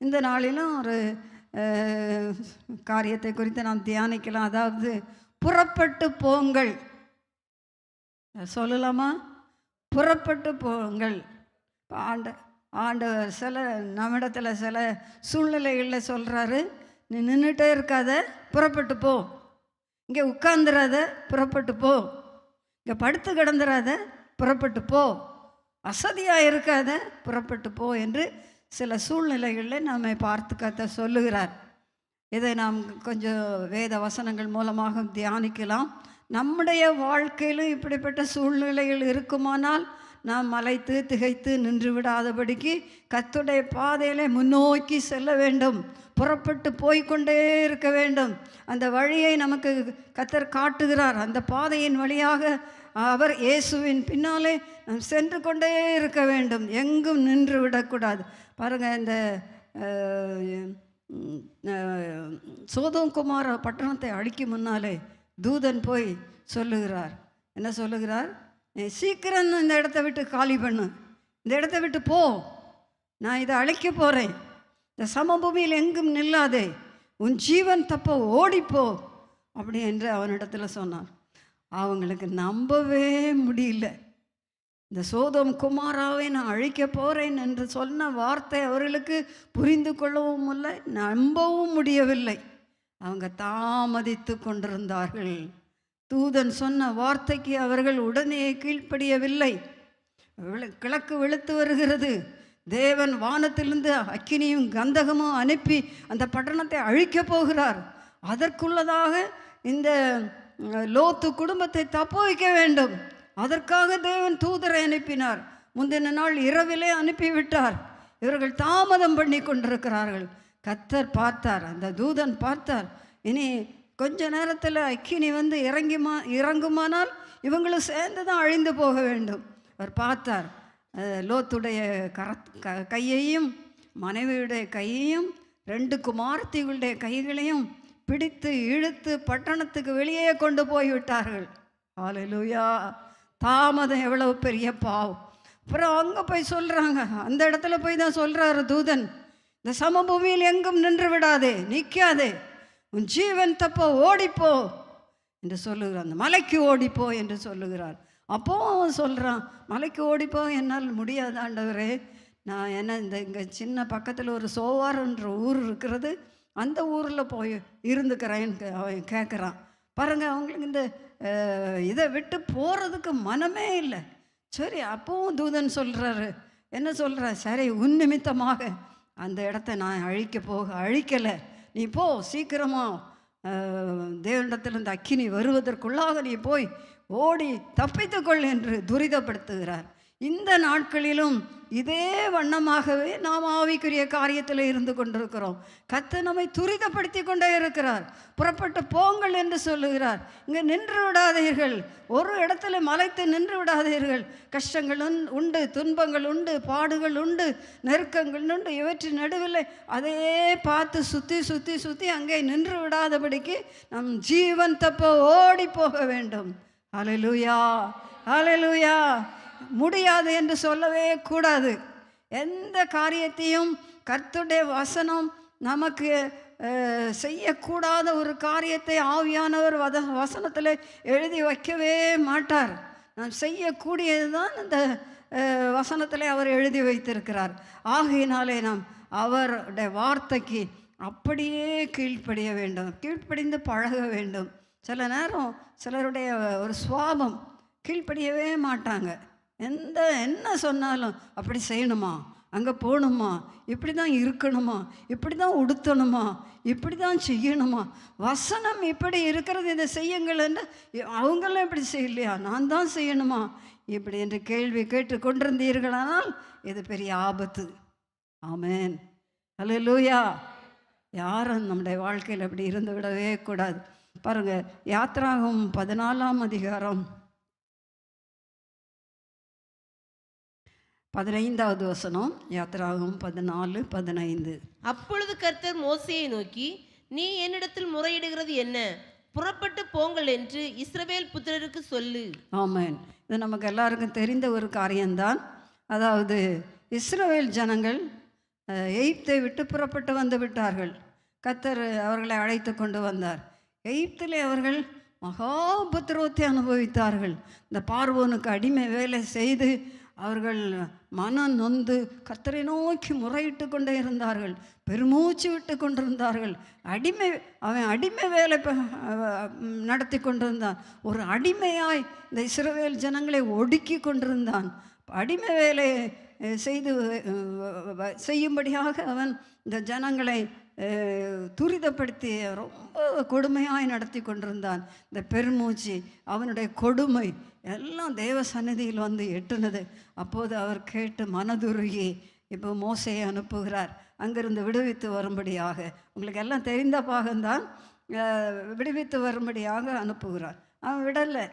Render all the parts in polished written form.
இந்த நாளிலும் ஒரு காரியத்தை குறித்து நாம் தியானிக்கலாம். அதாவது புறப்பட்டு போங்கள். சொல்லலாமா? புறப்பட்டு போங்கள். ஆண்டவர் சில நம்மிடத்தில் சில சூழ்நிலைகளில் சொல்கிறாரு, நீ நின்றுட்டே இருக்காத, புறப்பட்டு போ. இங்கே உட்கார்ந்துடாத, புறப்பட்டு போ. இங்கே படுத்து கிடந்துடாத, புறப்பட்டு போ. அசதியாக இருக்காத, புறப்பட்டு போ என்று சில சூழ்நிலைகளில் நம்மை பார்த்து கத்த சொல்லுகிறார். இதை நாம் கொஞ்சம் வேத வசனங்கள் மூலமாக தியானிக்கலாம். நம்முடைய வாழ்க்கையிலும் இப்படிப்பட்ட சூழ்நிலைகள் இருக்குமானால் நாம் மலைத்து திகைத்து நின்று விடாதபடிக்கு கர்த்தருடைய பாதையிலே முன்னோக்கி செல்ல வேண்டும். புறப்பட்டு போய்கொண்டே இருக்க வேண்டும். அந்த வழியை நமக்கு கர்த்தர் காட்டுகிறார். அந்த பாதையின் வழியாக அவர் இயேசுவின் பின்னாலே நாம் சென்று கொண்டே இருக்க வேண்டும். எங்கும் நின்று விடக்கூடாது. பாருங்கள், இந்த சோதோம் குமார பட்டணத்தை அழிக்கும் முன்னாலே தூதன் போய் சொல்லுகிறார். என்ன சொல்லுகிறார்? சீக்கிரம் இந்த இடத்த விட்டு காலி பண்ணு, இந்த இடத்த விட்டு போ, நான் இதை அழிக்க போகிறேன், இந்த சமபூமியில் எங்கும் நில்லாதே, உன் ஜீவன் தப்ப ஓடிப்போ அப்படி என்று அவனிடத்தில் சொன்னார். அவங்களுக்கு நம்பவே முடியல. இந்த சோதோம் குமாராவை நான் அழிக்க போகிறேன் என்று சொன்ன வார்த்தை அவர்களுக்கு புரிந்து கொள்ளவும் இல்லை, நம்பவும் முடியவில்லை. அவங்க தாமதித்து கொண்டிருந்தார்கள். தூதன் சொன்ன வார்த்தைக்கு அவர்கள் உடனே கீழ்ப்படியவில்லை. கிழக்கு வெளுத்து வருகிறது. தேவன் வானத்திலிருந்து அக்கினியும் கந்தகமும் அனுப்பி அந்த பட்டணத்தை அழிக்கப் போகிறார். அதற்குள்ளதாக இந்த லோத்து குடும்பத்தை தப்பு வைக்க வேண்டும். அதற்காக தேவன் தூதரை அனுப்பினார். முந்தின நாள் இரவிலே அனுப்பிவிட்டார். இவர்கள் தாமதம் பண்ணி கொண்டிருக்கிறார்கள். கர்த்தர் பார்த்தார், அந்த தூதன் பார்த்தார். இனி கொஞ்ச நேரத்தில் அக்கினி வந்து இறங்குமானால் இவங்களும் சேர்ந்து தான் அழிந்து போக வேண்டும். அவர் பார்த்தார். லோத்துடைய கையையும் மனைவியுடைய கையையும் 2 குமாரத்திகளுடைய கைகளையும் பிடித்து இழுத்து பட்டணத்துக்கு வெளியே கொண்டு போய்விட்டார்கள். ஹல்லேலூயா! தாமதம் எவ்வளவு பெரிய பாவம். அப்புறம் அங்கே போய் சொல்கிறாங்க, அந்த இடத்துல போய் தான் சொல்கிறாரு தூதன், இந்த சமபூமியில் எங்கும் நின்று விடாதே, நிற்காதே, உன் ஜீவன் தப்ப ஓடிப்போ என்று சொல்லுகிறார். அந்த மலைக்கு ஓடிப்போ என்று சொல்லுகிறார். அப்போ அவன் சொல்கிறான், மலைக்கு ஓடிப்போ என்னால் முடியாது ஆண்டவரே, நான் என்ன இங்கே சின்ன பக்கத்தில் ஒரு சோவார்ன்ற ஊர் இருக்கிறது, அந்த ஊரில் போய் இருந்துக்கிறேன்னு அவன் கேட்குறான். பாருங்கள், அவங்களுக்கு இந்த இதை விட்டு போகிறதுக்கு மனமே இல்லை. சரி, அப்போவும் தூதன் சொல்கிறாரு, என்ன சொல்கிறார்? சரி, உன் நிமித்தமாக அந்த இடத்த நான் அழிக்கலை, நீ போ, சீக்கிரமாக தேவனிடத்திலிருந்து அக்கினி வருவதற்குள்ளாக நீ போய் ஓடி தப்பித்துக்கொள் என்று துரிதப்படுத்துகிறார். இந்த நாட்களிலும் இதே வண்ணமாகவே நாம் ஆவிக்குரிய காரியத்தில் இருந்து கொண்டிருக்கிறோம். கர்த்தர் நம்மை துரிதப்படுத்தி கொண்டே இருக்கிறார். புறப்பட்டு போங்கள் என்று சொல்லுகிறார். இங்கே நின்று விடாதீர்கள், ஒரு இடத்துல மலைத்து நின்று விடாதீர்கள். கஷ்டங்கள் உண்டு, துன்பங்கள் உண்டு, பாடுகள் உண்டு, நெருக்கங்கள் உண்டு. இவற்றின் நடுவில் அதே பார்த்து சுற்றி சுற்றி சுற்றி அங்கே நின்று விடாதபடிக்கு நம் ஜீவன் தப்ப ஓடி போக வேண்டும். ஹல்லேலூயா! ஹல்லேலூயா! முடியாது என்று சொல்லவே கூடாது. எந்த காரியத்தையும் கர்த்தருடைய வசனம் நமக்கு செய்யக்கூடாத ஒரு காரியத்தை ஆவியானவர் வசனத்தில் எழுதி வைக்கவே மாட்டார். நாம் செய்யக்கூடியது தான் இந்த வசனத்தில் அவர் எழுதி வைத்திருக்கிறார். ஆகையினாலே நாம் அவருடைய வார்த்தைக்கு அப்படியே கீழ்ப்படிய வேண்டும், கீழ்ப்படிந்து பழக வேண்டும். சில நேரம் சிலருடைய ஒரு சுவாபம், கீழ்ப்படியவே மாட்டாங்க. என்ன சொன்னாலும் அப்படி செய்யணுமா, அங்கே போகணுமா, இப்படி தான் இருக்கணுமா, இப்படி தான் உடுத்தணுமா, இப்படி தான் செய்யணுமா, வசனம் இப்படி இருக்கிறது, இதை செய்யுங்கள் என்று. அவங்களும் இப்படி செய்யலையா, நான் தான் செய்யணுமா, இப்படி என்று கேள்வி கேட்டு கொண்டிருந்தீர்களானால் இது பெரிய ஆபத்து. ஆமென், ஹல்லேலூயா! யாரும் நம்முடைய வாழ்க்கையில் அப்படி இருந்து விடவே கூடாது. பாருங்கள், யாத்திராகமம் 14ஆம் அதிகாரம் 15வது வசனம். யாத்திராகமம் 14:15. அப்பொழுது கர்த்தர் மோசேயை நோக்கி, நீ என்னிடத்தில் முறையிடுகிறது என்ன? புறப்பட்டு போங்கள் என்று இஸ்ரவேல் புத்திரருக்கு சொல்லு. ஆமென். இது நமக்கு எல்லாருக்கும் தெரிந்த ஒரு காரியம்தான். அதாவது இஸ்ரவேல் ஜனங்கள் எகிப்தை விட்டு புறப்பட்டு வந்து விட்டார்கள். கர்த்தர் அவர்களை அழைத்து கொண்டு வந்தார். எகிப்திலே அவர்கள் மகா உபத்திரவத்தை அனுபவித்தார்கள். இந்த பார்வோனுக்கு அடிமை வேலை செய்து அவர்கள் மனம் நொந்து கர்த்தரை நோக்கி முறையிட்டு கொண்டே இருந்தார்கள். பெருமூச்சு விட்டு கொண்டிருந்தார்கள். அவன் அடிமை வேலை நடத்தி கொண்டிருந்தான். ஒரு அடிமையாய் இந்த இஸ்ரவேல் ஜனங்களை ஒடுக்கி கொண்டிருந்தான். அடிமை வேலை செய்யும்படியாக அவன் இந்த ஜனங்களை துரிதப்படுத்தி ரொம்ப கொடுமையாய் நடத்தி கொண்டிருந்தான். இந்த பெருமூச்சு, அவனுடைய கொடுமை எல்லாம் தேவ சந்நிதியில் வந்து எட்டுனது. அப்போது அவர் கேட்டு மனதுருகி இப்போ மோசையை அனுப்புகிறார் அங்கிருந்து விடுவித்து வரும்படியாக. உங்களுக்கு எல்லாம் தெரிந்த பாகம்தான். விடுவித்து வரும்படியாக அனுப்புகிறார். அவன் விடலை.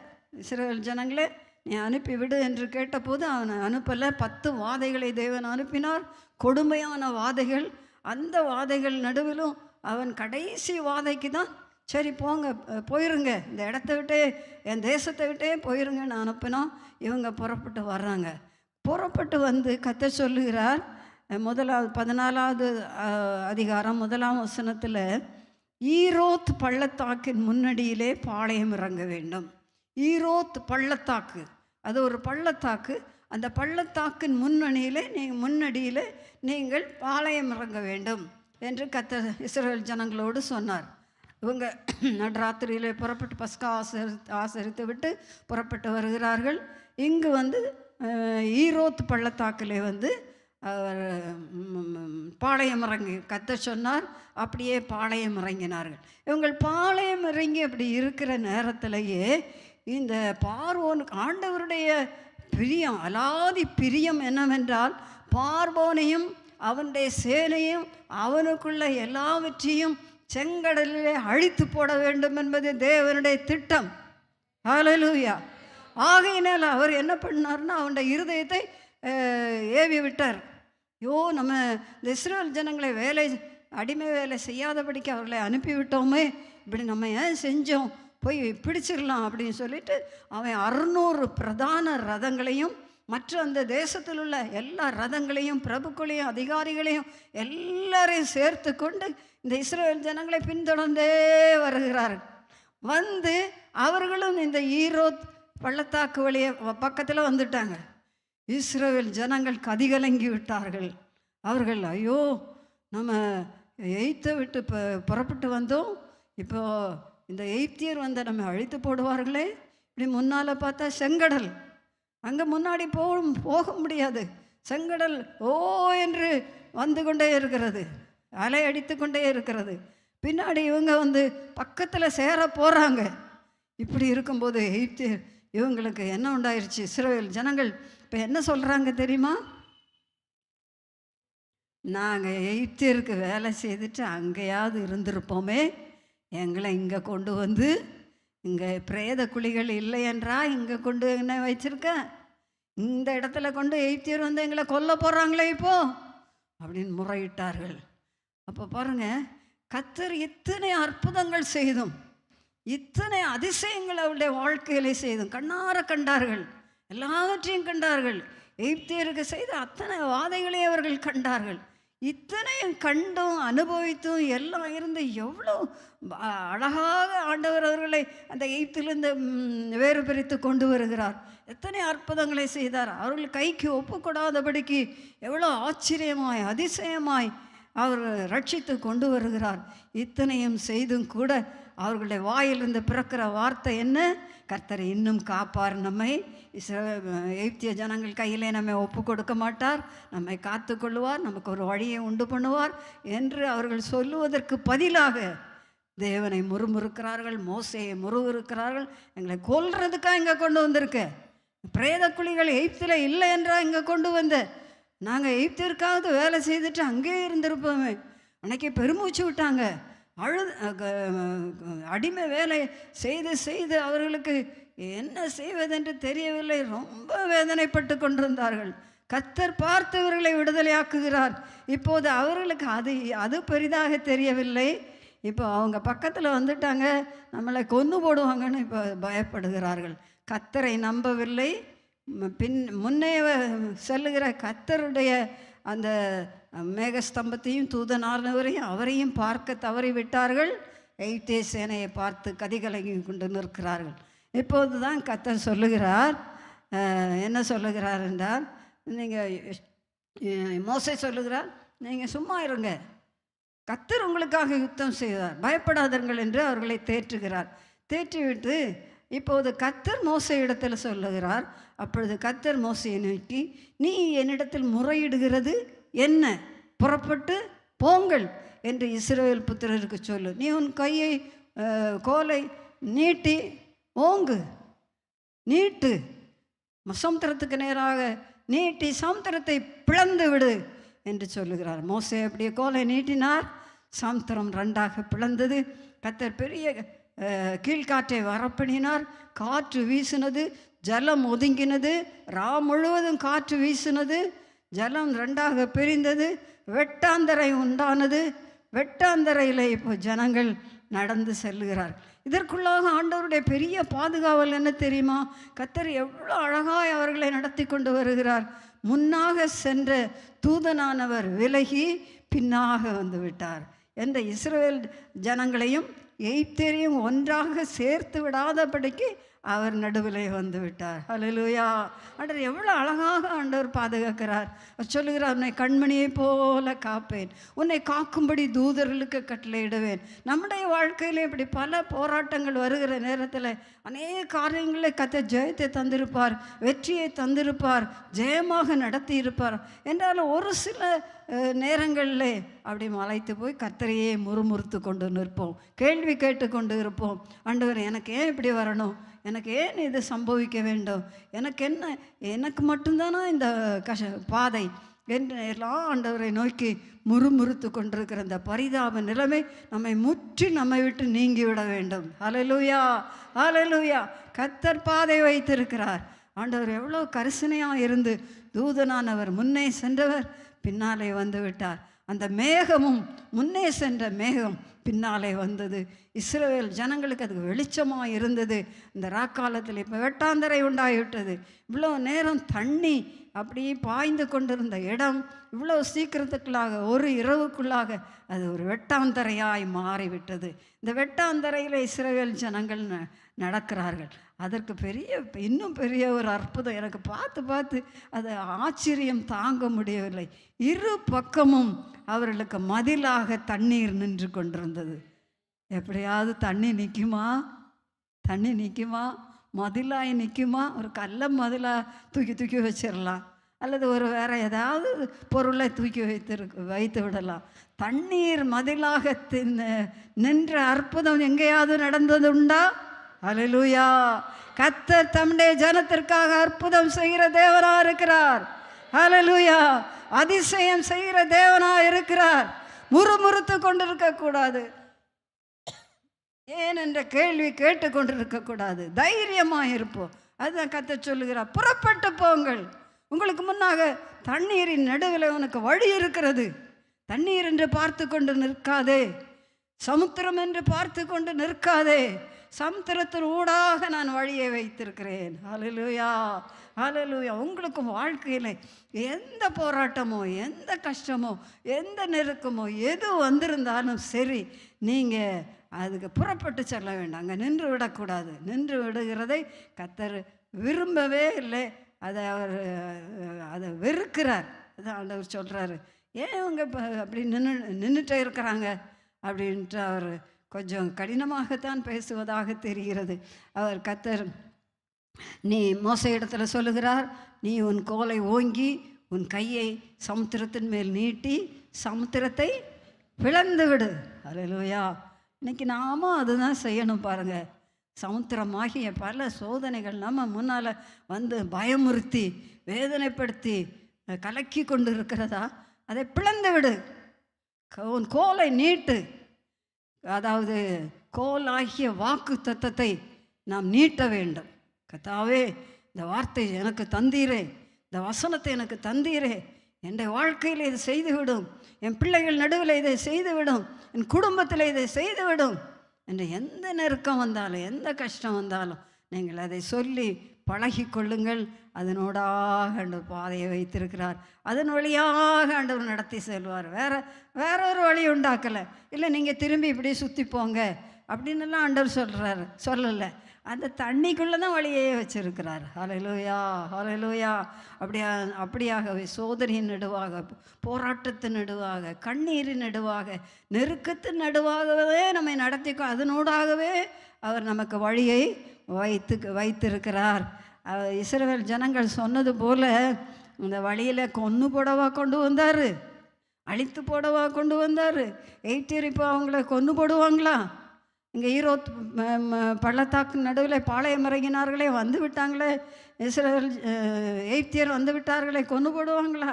இஸ்ரவேல் ஜனங்களே, நீ அனுப்பிவிடு என்று கேட்டபோது அவனை அனுப்பலை. 10 வாதைகளை தேவன் அனுப்பினார், கொடுமையான வாதைகள். அந்த வாதைகள் நடுவிலும் அவன் கடைசி வாதைக்கு தான் சரி போங்க, போயிருங்க, இந்த இடத்த விட்டே, என் தேசத்தை விட்டே போயிருங்கன்னு அனுப்பினோம். இவங்க புறப்பட்டு வர்றாங்க. புறப்பட்டு வந்து கர்த்தர் சொல்லுகிறார், 14வது அதிகாரம் 1ஆம் வசனத்தில், ஈரோத் பள்ளத்தாக்கின் முன்னடியிலே பாளையம் இறங்க வேண்டும். ஈரோத் பள்ளத்தாக்கு, அது ஒரு பள்ளத்தாக்கு. அந்த பள்ளத்தாக்கின் முன்னடியிலே நீங்கள் பாளையம் இறங்க வேண்டும் என்று கர்த்தர் இஸ்ரவேல் ஜனங்களோடு சொன்னார். இவங்க நடுராத்திரியிலே புறப்பட்டு பஸ்கா ஆசரித்து விட்டு புறப்பட்டு வருகிறார்கள். இங்கு வந்து ஈரோத் பள்ளத்தாக்கிலே வந்து அவர் பாளையம் இறங்கி கர்த்தர் சொன்னார். அப்படியே பாளையம் இறங்கினார்கள். இவங்கள் பாளையம் இறங்கி அப்படி இருக்கிற நேரத்திலேயே இந்த பார்வோனுக்கு ஆண்டவருடைய பிரியம், அலாதி பிரியம் என்னவென்றால், பார்வோனையும் அவனுடைய சேனையும் அவனுக்குள்ள எல்லாவற்றையும் செங்கடலிலே அழித்து போட வேண்டும் என்பது தேவனுடைய திட்டம். ஹல்லேலூயா. ஆகையினால் அவர் என்ன பண்ணார்னா, அவனுடைய இருதயத்தை ஏவி விட்டார். நம்ம இந்த இஸ்ரவேல் ஜனங்களை அடிமை வேலை செய்யாதபடிக்கு அவர்களை அனுப்பிவிட்டோமே, இப்படி நம்ம ஏன் செஞ்சோம், போய் பிடிச்சிடலாம் அப்படின்னு சொல்லிட்டு அவன் 600 பிரதான ரதங்களையும் மற்ற அந்த தேசத்தில் உள்ள எல்லா ரதங்களையும் பிரபுக்களையும் அதிகாரிகளையும் எல்லாரையும் சேர்த்து கொண்டு இந்த இஸ்ரவேல் ஜனங்களை பின்தொடர்ந்தே வருகிறார்கள். வந்து அவர்களும் இந்த ஈரோத் பள்ளத்தாக்கு வழியே பக்கத்தில் வந்துட்டாங்க. இஸ்ரவேல் ஜனங்கள் கதிகலங்கி விட்டார்கள். அவர்கள், ஐயோ, நம்ம எகிப்தை விட்டு புறப்பட்டு வந்தோம், இப்போ இந்த எகிப்தியர் வந்து நம்ம அழித்து போடுவார்களே. இப்படி முன்னால் பார்த்தா செங்கடல், அங்கே முன்னாடி போக முடியாது. செங்கடல் ஓ என்று வந்து கொண்டே இருக்கிறது, அலை அடித்து கொண்டே இருக்கிறது. பின்னாடி இவங்க வந்து பக்கத்தில் சேர போகிறாங்க. இப்படி இருக்கும்போது எகிப்தியர் இவங்களுக்கு என்ன உண்டாயிருச்சு, இஸ்ரவேல் ஜனங்கள் இப்போ என்ன சொல்கிறாங்க தெரியுமா? நாங்கள் எகிப்தியருக்கு வேலை செய்துட்டு அங்கேயாவது இருந்திருப்போமே, எங்களை இங்கே கொண்டு வந்து இங்கே பிரேத குழிகள் இல்லை என்றா இங்கே கொண்டு என்ன வச்சிருக்க, இந்த இடத்துல கொண்டு எகிப்தியர் வந்து எங்களை கொல்ல போகிறாங்களே இப்போ அப்படின்னு முறையிட்டார்கள். அப்போ பாருங்கள், கர்த்தர் இத்தனை அற்புதங்கள் செய்தும் இத்தனை அதிசயங்கள் அவருடைய வாழ்க்கையிலே செய்தும் கண்ணார கண்டார்கள், எல்லாவற்றையும் கண்டார்கள். எகிப்தியருக்கு செய்த அத்தனை வாதைகளையும் அவர்கள் கண்டார்கள். இத்தனையும் கண்டும் அனுபவித்தும் எல்லாம் இருந்து எவ்வளோ அழகாக ஆண்டவர் அவர்களை அந்த எகிப்திலிருந்து வேறு பிரித்து கொண்டு வருகிறார். எத்தனை அற்புதங்களை செய்தார். அவர்கள் கைக்கு ஒப்புக்கூடாதபடிக்கு எவ்வளோ ஆச்சரியமாய் அதிசயமாய் அவர் ரட்சித்து கொண்டு வருகிறார். இத்தனையும் செய்தும் கூட அவர்களுடைய வாயிலிருந்து பிறக்கிற வார்த்தை என்ன? கர்த்தர் இன்னும் காப்பார், நம்மை எகிப்திய ஜனங்கள் கையிலே நம்மை ஒப்பு கொடுக்க மாட்டார், நம்மை காத்து கொள்ளுவார், நமக்கு ஒரு வழியை உண்டு பண்ணுவார் என்று அவர்கள் சொல்லுவதற்கு பதிலாக தேவனை முறுமுறுக்கிறார்கள், மோசையை முறுமுறுக்கிறார்கள். எங்களை கொல்றதுக்காக இங்கே கொண்டு வந்திருக்க, பிரேத குழிகள் எகிப்தில் இல்லை என்றா இங்கே கொண்டு வந்த, நாங்கள் எகிப்திற்காவது வேலை செய்துட்டு அங்கேயே இருந்திருப்போமே. அன்னைக்கு பெருமூச்சு விட்டாங்க, அடிமை வேலை செய்து செய்து அவர்களுக்கு என்ன செய்வதென்று தெரியவில்லை, ரொம்ப வேதனைப்பட்டு கொண்டிருந்தார்கள். கர்த்தர் பார்த்து இவர்களை விடுதலையாக்குகிறார். இப்போது அவர்களுக்கு அது பெரிதாக தெரியவில்லை. இப்போ அவங்க பக்கத்தில் வந்துட்டாங்க, நம்மளை கொன்று போடுவாங்கன்னு இப்போ பயப்படுகிறார்கள். கர்த்தரை நம்பவில்லை. முன்னே செல்லுகிற கர்த்தருடைய அந்த மேகஸ்தம்பத்தையும் தூதனானவரையும் அவரையும் பார்க்க தவறி விட்டார்கள். எகிப்திய சேனையை பார்த்து கதிகலங்கி கொண்டு நிற்கிறார்கள். இப்போது தான் கர்த்தர் சொல்லுகிறார், என்ன சொல்லுகிறார் என்றால், நீங்கள் மோசே சொல்லுகிறார், நீங்கள் சும்மா இருங்க, கர்த்தர் உங்களுக்காக யுத்தம் செய்தார், பயப்படாதீர்கள் என்று அவர்களை தேற்றுகிறார். தேற்றிவிட்டு இப்போது கர்த்தர் மோசே இடத்தில் சொல்லுகிறார். அப்பொழுது கர்த்தர் மோசையை நோக்கி, நீ என்னிடத்தில் முறையிடுகிறது என்ன? புறப்பட்டு போங்கள் என்று இஸ்ரவேல் புத்திரருக்கு சொல்லு. நீ உன் கையை கோலை நீட்டி ஓங்கு, நீட்டு, சமுத்திரத்துக்கு நேராக நீட்டி சமுத்திரத்தை பிளந்து விடு என்று சொல்லுகிறார். மோசே அப்படியே கோலை நீட்டினார், சமுத்திரம் ரெண்டாக பிளந்தது. கர்த்தர் பெரிய கீழ்காற்றை வரப்பண்ணினார். காற்று வீசினது, ஜலம் ஒதுங்கினது, முழுவதும் காற்று வீசினது, ஜலம் ரெண்டாக பிரிந்தது, வெட்டாந்தரை உண்டானது. வெட்டாந்தரையில் இப்போ ஜனங்கள் நடந்து செல்லுகிறார். இதற்குள்ளாக ஆண்டவருடைய பெரிய பாதுகாவல் என்ன தெரியுமா? கர்த்தர் எவ்வளோ அழகாய் அவர்களை நடத்தி கொண்டு வருகிறார். முன்னாக சென்ற தூதனானவர் விலகி பின்னாக வந்து விட்டார். எந்த இஸ்ரவேல் ஜனங்களையும் எகிப்தியரையும் ஒன்றாக சேர்த்து விடாதபடிக்கு அவர் நடுவிலே வந்து விட்டார். ஹல்லேலூயா! ஆண்டவர் எவ்வளோ அழகாக ஆண்டவர் பாதுகாக்கிறார். சொல்லுகிறார், உன்னை கண்மணியை போல காப்பேன், உன்னை காக்கும்படி தூதர்களுக்கு கட்டளையிடுவேன். நம்முடைய வாழ்க்கையில் இப்படி பல போராட்டங்கள் வருகிற நேரத்தில் அநேக காரியங்களை கர்த்தர் ஜெயத்தை தந்திருப்பார், வெற்றியை தந்திருப்பார், ஜெயமாக நடத்தி இருப்பார். என்றாலும் ஒரு சில நேரங்களில் அப்படி மலைத்து போய் கர்த்தரையே முறுமுறுத்து கொண்டு நிற்போம், கேள்வி கேட்டு கொண்டு இருப்போம். ஆண்டவர், எனக்கு ஏன் இப்படி வரணும்? எனக்கு ஏன் இது சம்பவிக்க வேண்டும்? எனக்கு என்ன, எனக்கு மட்டும்தானா இந்த பாதை என்று எல்லாம் ஆண்டவரை நோக்கி முறுமுறுத்து கொண்டிருக்கிற இந்த பரிதாப நிலைமை நம்மை விட்டு நீங்கிவிட வேண்டும். ஹல்லேலூயா! ஹல்லேலூயா! கர்த்தர் பாதை வைத்திருக்கிறார். ஆண்டவர் எவ்வளோ கரிசனையாக இருந்து தூதனானவர் முன்னே சென்றவர் பின்னாலே வந்து விட்டார். அந்த மேகமும், முன்னே சென்ற மேகம் பின்னாலே வந்தது. இஸ்ரவேல் ஜனங்களுக்கு அதுக்கு வெளிச்சமாக இருந்தது. இந்த ராக்காலத்தில் இப்போ வெட்டாந்தரை உண்டாகிவிட்டது. இவ்வளோ நேரம் தண்ணி அப்படியே பாய்ந்து கொண்டிருந்த இடம் இவ்வளோ சீக்கிரத்துக்குள்ளாக, ஒரு இரவுக்குள்ளாக அது ஒரு வெட்டாந்தரையாய் மாறிவிட்டது. இந்த வெட்டாந்தரையில் இஸ்ரவேல் ஜனங்கள் நடக்கிறார்கள். அதற்கு இன்னும் பெரிய ஒரு அற்புதம் எனக்கு பார்த்து அது ஆச்சரியம் தாங்க முடியவில்லை. இரு பக்கமும் அவர்களுக்கு மதிலாக தண்ணீர் நின்று கொண்டிருந்தது. எப்படியாவது தண்ணி நிற்குமா? மதிலாய் நிற்குமா? ஒரு கல்லை மதிலாக தூக்கி வச்சிடலாம், அல்லது ஒரு வேறு ஏதாவது பொருளை தூக்கி வைத்து விடலாம். தண்ணீர் மதிலாக நின்ற அற்புதம் எங்கேயாவது நடந்தது உண்டா? ஹல்லேலூயா! கர்த்தர் தம்முடைய ஜனத்திற்காக அற்புதம் செய்கிற தேவனாக இருக்கிறார். ஹல்லேலூயா! அதிசயம் செய்கிற தேவனாக இருக்கிறார். முறுமுறுத்து கொண்டிருக்கக்கூடாது, ஏன் என்ற கேள்வி கேட்டு கொண்டிருக்கக்கூடாது. தைரியமாக இருப்போம். அதுதான் கர்த்தர் சொல்லுகிறார், புறப்பட்டு போங்கள், உங்களுக்கு முன்னாக தண்ணீரின் நடுவில் உனக்கு வழி இருக்கிறது. தண்ணீர் என்று பார்த்து கொண்டு நிற்காதே, சமுத்திரம் என்று பார்த்து கொண்டு நிற்காதே, சமுத்திரத்தின் ஊடாக நான் வழியை வைத்திருக்கிறேன். ஹல்லேலூயா! ஹல்லேலூயா! உங்களுக்கும் வாழ்க்கையில் எந்த போராட்டமோ, எந்த கஷ்டமோ, எந்த நெருக்கமோ எது வந்திருந்தாலும் சரி, நீங்கள் அதுக்கு புறப்பட்டு செல்ல வேண்டாம். அங்கே நின்று விடக்கூடாது. நின்று விடுகிறதை கர்த்தர் விரும்பவே இல்லை. அதை வெறுக்கிறார். அதான் ஆண்டவர் சொல்கிறாரு, ஏன் இவங்க அப்படி நின்றுட்டே இருக்கிறாங்க அப்படின்ட்டு அவர் கொஞ்சம் கடினமாகத்தான் பேசுவதாக தெரிகிறது. அவர் கர்த்தர் மோசே இடத்துல சொல்லுகிறார், நீ உன் கோலை ஓங்கி உன் கையை சமுத்திரத்தின் மேல் நீட்டி சமுத்திரத்தை பிளந்து விடு. ஹல்லேலூயா! இன்னைக்கு நாமும் அதுதான் செய்யணும். பாருங்கள், சமுத்திரமாகிய பல சோதனைகள் நம்ம முன்னால் வந்து பயமுறுத்தி வேதனைப்படுத்தி கலக்கி கொண்டு இருக்கிறதா, அதை பிளந்து விடு. உன் கோலை நீட்டு. அதாவது கோலாகிய வாக்கு தத்தத்தை நாம் நீட்ட வேண்டும். கர்த்தாவே, இந்த வார்த்தை எனக்கு தந்தீரே, இந்த வசனத்தை எனக்கு தந்தீரே, என் வாழ்க்கையில் இதை செய்துவிடும், என் பிள்ளைகள் நடுவில் இதை செய்துவிடும், என் குடும்பத்தில் இதை செய்துவிடும் என்று எந்த நெருக்கம் வந்தாலும், எந்த கஷ்டம் வந்தாலும் நீங்கள் அதை சொல்லி பழகி கொள்ளுங்கள். அதனோடாக ஆண்டவர் பாதையை வைத்திருக்கிறார். அதன் வழியாக ஆண்டவர் நடத்தி செல்வார். வேற ஒரு வழி உண்டாக்கலை. இல்லை நீங்கள் திரும்பி இப்படி சுற்றி போங்க அப்படின்னுலாம் ஆண்டவர் சொல்லலை. அந்த தண்ணிக்குள்ளே தான் வழியே வச்சிருக்கிறார். ஹல்லேலூயா, ஹல்லேலூயா. அப்படியாகவே சோதனையின் நடுவாக, போராட்டத்தின் நடுவாக, கண்ணீரின் நடுவாக, நெருக்கத்தின் நடுவாகவே நம்மை நடத்திக்கோ. அதனூடாகவே அவர் நமக்கு வழியை வைத்திருக்கிறார். இஸ்ரவேல் ஜனங்கள் சொன்னது போல இந்த வழியில் கொன்று போடவா கொண்டு வந்தார், அழித்து போடவா கொண்டு வந்தார். எய்ட்டியர் இப்போ அவங்கள கொன்று போடுவாங்களா? இங்கே ஈரோத் பள்ளத்தாக்கு நடுவில் பாளையம் இறங்கினார்களே, வந்து விட்டாங்களே, இஸ்ரவேல் எய்த்தியர் வந்து விட்டார்களே, கொன்று போடுவாங்களா?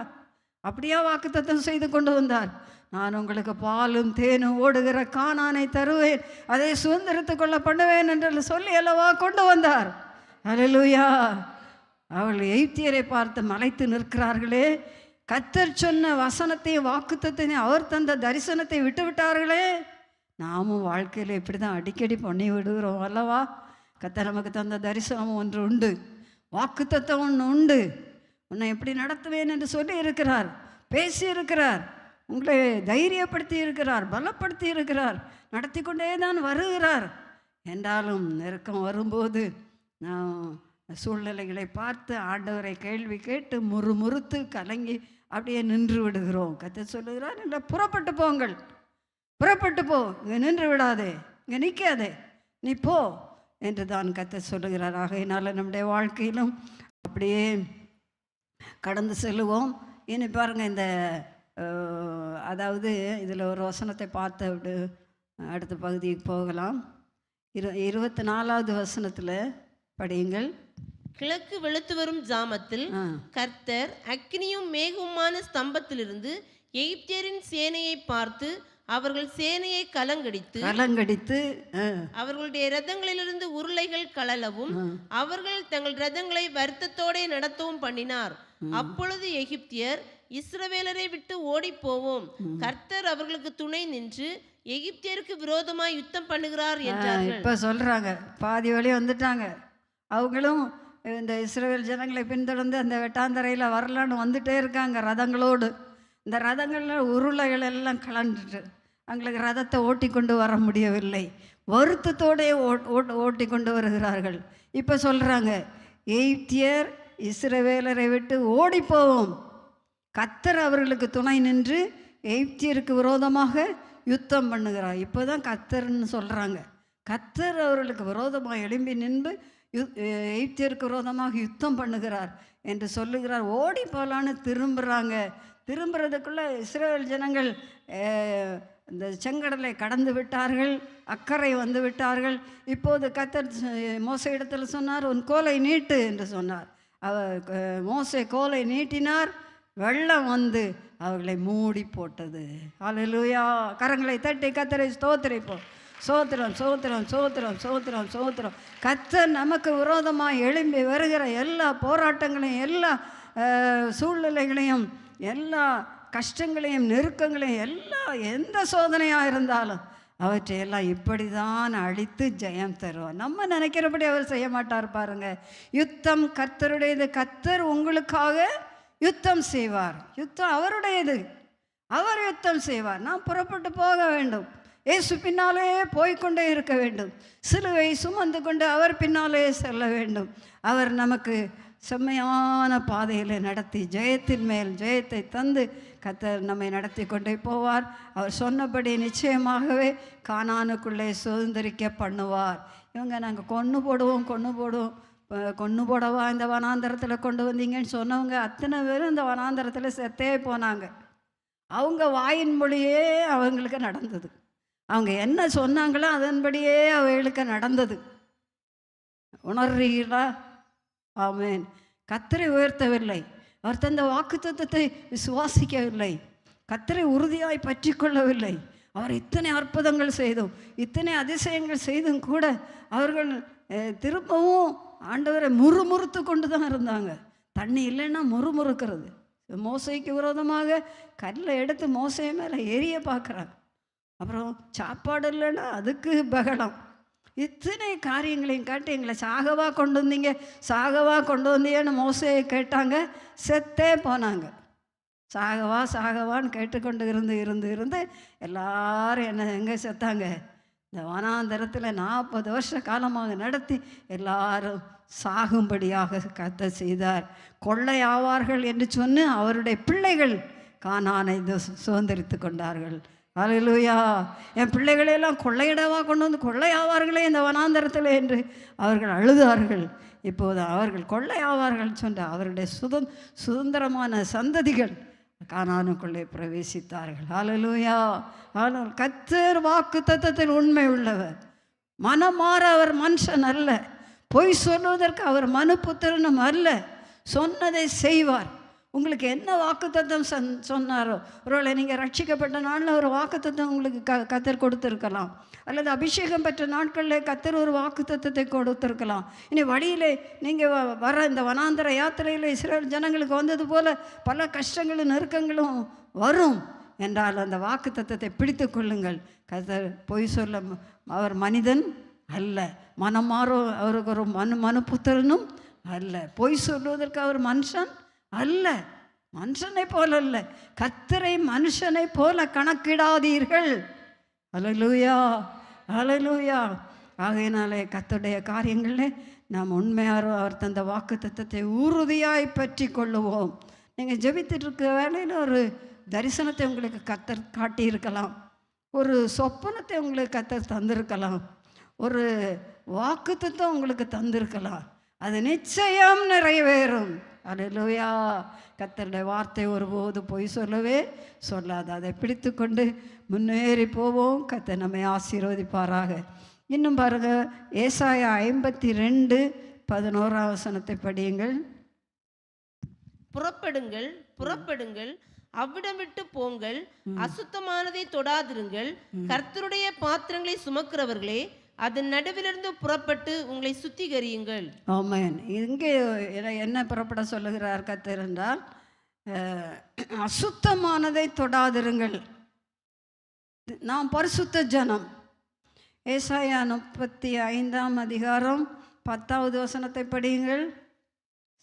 அப்படியா வாக்குத்தத்தம் செய்து கொண்டு வந்தார். நான் உங்களுக்கு பாலும் தேனும் ஓடுகிற கானானை தருவேன், அதை சுதந்திரத்து கொள்ள பண்ணுவேன் என்று சொல்லி அல்லவா கொண்டு வந்தார். ஹல்லேலூயா. அவர்கள் எய்த்தியரை பார்த்து மலைத்து நிற்கிறார்களே, கர்த்தர் சொன்ன வசனத்தையும் வாக்குத்தத்தையும் அவர் தந்த தரிசனத்தை விட்டு விட்டார்களே. நாமும் வாழ்க்கையில் இப்படி தான் அடிக்கடி பண்ணி விடுகிறோம் அல்லவா? கர்த்தர் நமக்கு தந்த தரிசனம் ஒன்று உண்டு, வாக்குத்தத்தம் ஒன்று உண்டு. உன்னை எப்படி நடத்துவேன் என்று சொல்லி இருக்கிறார், பேசியிருக்கிறார், உங்களை தைரியப்படுத்தி இருக்கிறார், பலப்படுத்தி இருக்கிறார், நடத்தி கொண்டே தான் வருகிறார். என்றாலும் நெருக்கம் வரும்போது நான் சூழ்நிலைகளை பார்த்து ஆண்டவரை கேள்வி கேட்டு முறுமுறுத்து கலங்கி அப்படியே நின்று விடுகிறோம். கர்த்தர் சொல்லுகிறார், இல்லை புறப்பட்டு போங்கள், புறப்பட்டு போ, இங்கே நின்று விடாதே, இங்கே நிற்காதே, நீ போ என்று தான் கர்த்தர் சொல்லுகிறார். ஆகையினால நம்முடைய வாழ்க்கையிலும் அப்படியே கடந்து செல்லுவோம். இனி பாருங்கள், இந்த அதாவது இதில் ஒரு வசனத்தை பார்த்து அப்படி அடுத்த பகுதிக்கு போகலாம். 24வது வசனத்தில் படியுங்கள். கிழக்கு வெளுத்து வரும் ஜாமத்தில் கர்த்தர் அக்கினியும் மேகமுமான ஸ்தம்பத்திலிருந்து எகிப்தியரின் சேனையை பார்த்து அவர்கள் சேனையை கலங்கடித்து அவர்களுடைய ரதங்களிலிருந்து உருளைகள் கழலவும் அவர்கள் தங்கள் ரதங்களை வருத்தத்தோட நடத்தவும் பண்ணினார். அப்பொழுது எகிப்தியர், இஸ்ரவேலரை விட்டு ஓடி போவோம், கர்த்தர் அவர்களுக்கு துணை நின்று எகிப்தியருக்கு விரோதமாய் யுத்தம் பண்ணுகிறார் என்றார்கள். இப்ப சொல்றாங்க, பாதி வழி வந்துட்டாங்க. அவங்களும் இந்த இஸ்ரவேல் ஜனங்களை பின்தொடர்ந்து அந்த வெட்டாந்தரையில் வரலான்னு வந்துட்டே இருக்காங்க ரதங்களோடு. இந்த ரதங்களில் உருளைகள் எல்லாம் கலந்துட்டு அவங்களுக்கு ரதத்தை ஓட்டி கொண்டு வர முடியவில்லை. வருத்தத்தோடே ஓட்டி கொண்டு வருகிறார்கள். இப்போ சொல்கிறாங்க, எகிப்தியர் இஸ்ரவேலரை விட்டு ஓடி போவோம், கர்த்தர் அவர்களுக்கு துணை நின்று எகிப்தியருக்கு விரோதமாக யுத்தம் பண்ணுகிறார். இப்போ தான் கர்த்தர்னு சொல்கிறாங்க. கர்த்தர் அவர்களுக்கு விரோதமாக எழும்பி நின்று எகிப்தியருக்கு விரோதமாக யுத்தம் பண்ணுகிறார் என்று சொல்லுகிறார். ஓடி போகலான்னு திரும்புறதுக்குள்ளே இஸ்ரவேல் ஜனங்கள் இந்த செங்கடலை கடந்து விட்டார்கள், அக்கறை வந்து விட்டார்கள். இப்போது கர்த்தர் மோசே இடத்துல சொன்னார், உன் கோலை நீட்டு என்று சொன்னார். மோசே கோலை நீட்டினார், வெள்ளம் வந்து அவர்களை மூடி போட்டது. ஹல்லேலூயா. கரங்களை தட்டி கர்த்தரை ஸ்தோத்திரிப்போம். சோத்திரம் சோத்திரம் சோத்திரம் சோத்திரம் சோத்திரம். கர்த்தர் நமக்கு விரோதமாக எழும்பி வருகிற எல்லா போராட்டங்களையும், எல்லா சூழ்நிலைகளையும், எல்லா கஷ்டங்களையும், நெருக்கங்களையும், எந்த சோதனையாக இருந்தாலும் அவற்றையெல்லாம் இப்படி தான் அழித்து ஜெயம் தருவார். நம்ம நினைக்கிறபடி அவர் செய்ய மாட்டார். பாருங்க, யுத்தம் கர்த்தருடையது, கர்த்தர் உங்களுக்காக யுத்தம் செய்வார். யுத்தம் அவருடையது, அவர் யுத்தம் செய்வார். நாம் புறப்பட்டு போக வேண்டும், இயேசு பின்னாலே போய்கொண்டே இருக்க வேண்டும், சிலுவை சுமந்து கொண்டு அவர் பின்னாலே செல்ல வேண்டும். அவர் நமக்கு செம்மையான பாதையில் நடத்தி ஜெயத்தின் மேல் ஜெயத்தை தந்து கர்த்தர் நம்மை நடத்தி கொண்டே போவார். அவர் சொன்னபடி நிச்சயமாகவே கானானுக்குள்ளே சுதந்திரிக்க பண்ணுவார். இவங்க நாங்கள் கொன்று போடவா இந்த வனாந்தரத்தில் கொண்டு வந்தீங்கன்னு சொன்னவங்க அத்தனை பேரும் இந்த வனாந்தரத்தில் செத்தே போனாங்க. அவங்க வாயின் மொழியே அவங்களுக்கு நடந்தது. அவங்க என்ன சொன்னாங்களோ அதன்படியே அவர்களுக்கு நடந்தது. உணர்றீங்களா? ஆமென். கர்த்தரை உயர்த்தவில்லை, அவர் தந்த வாக்குத்தத்தத்தை விசுவாசிக்கவில்லை, கர்த்தரை உறுதியாய் பற்றி கொள்ளவில்லை. அவர் இத்தனை அற்புதங்கள் செய்தும், இத்தனை அதிசயங்கள் செய்தும் கூட அவர்கள் திரும்பவும் ஆண்டவரை முறுமுறுத்து கொண்டு தான் இருந்தாங்க. தண்ணி இல்லைன்னா முறுமுறுக்கிறது. மோசைக்கு விரோதமாக கல்லை எடுத்து மோசை மேலே எரிய பார்க்குறாங்க. அப்புறம் சாப்பாடு இல்லைன்னா அதுக்கு பகடம். இத்தனை காரியங்களையும் காட்டி எங்களை சாகவா கொண்டு வந்தீங்க, சாகவா கொண்டு வந்தீங்கன்னு மோசேயை கேட்டாங்க. செத்தே போனாங்க. சாகவா சாகவான்னு கேட்டுக்கொண்டு இருந்து எல்லாரும் என்ன எங்கே செத்தாங்க? இந்த வனாந்தரத்தில் 40 வருஷ காலமாக நடத்தி எல்லாரும் சாகும்படியாக கர்த்தர் செய்தார். கொள்ளை ஆவார்கள் என்று சொன்னு அவருடைய பிள்ளைகள் கானானை சுதந்திரித்து கொண்டார்கள். அல்லேலூயா. என் பிள்ளைகளையெல்லாம் கொள்ளையிடவா கொண்டு வந்து கொள்ளை ஆவார்களே இந்த வனாந்தரத்தில் என்று அவர்கள் அழுதார்கள். இப்போது அவர்கள் கொள்ளை ஆவார்கள் சொன்ன அவருடைய சுதந்திரமான சந்ததிகள் கானானுக்குள்ளே பிரவேசித்தார்கள். அல்லேலூயா. ஆனால் கர்த்தர் வாக்கு தத்தத்தில் உண்மை உள்ளவர். மனம் மாற அவர் மனுஷன் அல்ல, பொய் சொல்வதற்கு அவர் மனுபுத்திரனும் அல்ல. சொன்னதை செய்வார். உங்களுக்கு என்ன வாக்குத்தத்தம் சொன்னாரோ, ஒருவேளை நீங்கள் ரட்சிக்கப்பட்ட நாளில் ஒரு வாக்குத்தத்தம் உங்களுக்கு கர்த்தர் கொடுத்துருக்கலாம், அல்லது அபிஷேகம் பெற்ற நாட்களில் கர்த்தர் ஒரு வாக்குத்தத்தத்தை கொடுத்துருக்கலாம். இனி வழியிலே நீங்கள் வர இந்த வனாந்தர யாத்திரையில் இஸ்ரேல் ஜனங்களுக்கு வந்தது போல் பல கஷ்டங்களும் நெருக்கங்களும் வரும் என்றால் அந்த வாக்குத்தத்தத்தை பிடித்து கொள்ளுங்கள். கர்த்தர் பொய் சொல்ல அவர் மனிதன் அல்ல, மனம் மாறும் அவருக்கு ஒரு மனுபுத்திரனும் அல்ல, பொய் சொல்வதற்கு அவர் மனுஷன் அல்ல, மனுஷனை போல அல்ல. கர்த்தரை மனுஷனை போல கணக்கிடாதீர்கள். அல்லேலூயா, அல்லேலூயா. ஆகையினாலே கர்த்தருடைய காரியங்களில் நாம் உண்மையாரோ அவர் தந்த வாக்கு தத்தத்தை உறுதியாய் பற்றி கொள்ளுவோம். நீங்கள் ஜெபித்துட்டு இருக்க வேலையில் ஒரு தரிசனத்தை உங்களுக்கு கர்த்தர் காட்டியிருக்கலாம், ஒரு சொப்பனத்தை உங்களுக்கு கர்த்தர் தந்திருக்கலாம், ஒரு வாக்கு தத்தம் உங்களுக்கு தந்திருக்கலாம். அது நிச்சயம் நிறைவேறும். அல்லேலூயா. கர்த்தருடைய வார்த்தை ஒருபோது பொய் சொல்லவே சொல்லாது. அதை பிடித்து கொண்டு முன்னேறி போவோம். கர்த்தர் நம்மை ஆசீர்வதிப்பாராக. இன்னும் பாருங்க, ஏசாயா 52:11 படியுங்கள். புறப்படுங்கள், புறப்படுங்கள், அவ்விடம் விட்டு போங்கள், அசுத்தமானதை தொடாதிருங்கள். கர்த்தருடைய பாத்திரங்களை சுமக்கிறவர்களே, அதன் நடுவிலிருந்து புறப்பட்டு உங்களை சுத்திகரியுங்கள். ஆமென். இங்கே என்ன புறப்பட சொல்லுகிறார் கர்த்தர் என்றால், அசுத்தமானதை தொடாதிருங்கள். நாம் பரிசுத்த ஜனம். ஏசாயா 35:10 படியுங்கள்.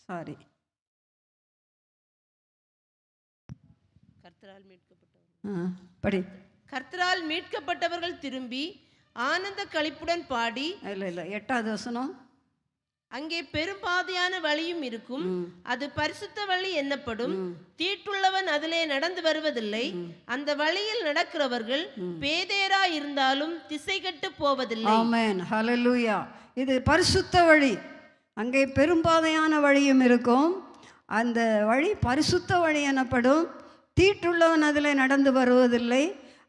சாரி, படி. கர்த்தரால் மீட்கப்பட்டவர்கள் திரும்பி ஆனந்த களிப்புடன் பாடி. இல்லை 8 அங்கே பெரும்பாதையான வழியும் இருக்கும், அது பரிசுத்த வழி என்னப்படும். தீட்டுள்ளவன் அதிலே நடந்து வருவதில்லை, அந்த வழியில் நடக்கிறவர்கள் பேதேரா இருந்தாலும் திசை கட்டு போவதில்லை. ஆமென், ஹல்லேலூயா. இது பரிசுத்த வழி. அங்கே பெரும்பாதையான வழியும் இருக்கும், அந்த வழி பரிசுத்த வழி எனப்படும். தீட்டுள்ளவன் அதில் நடந்து வருவதில்லை,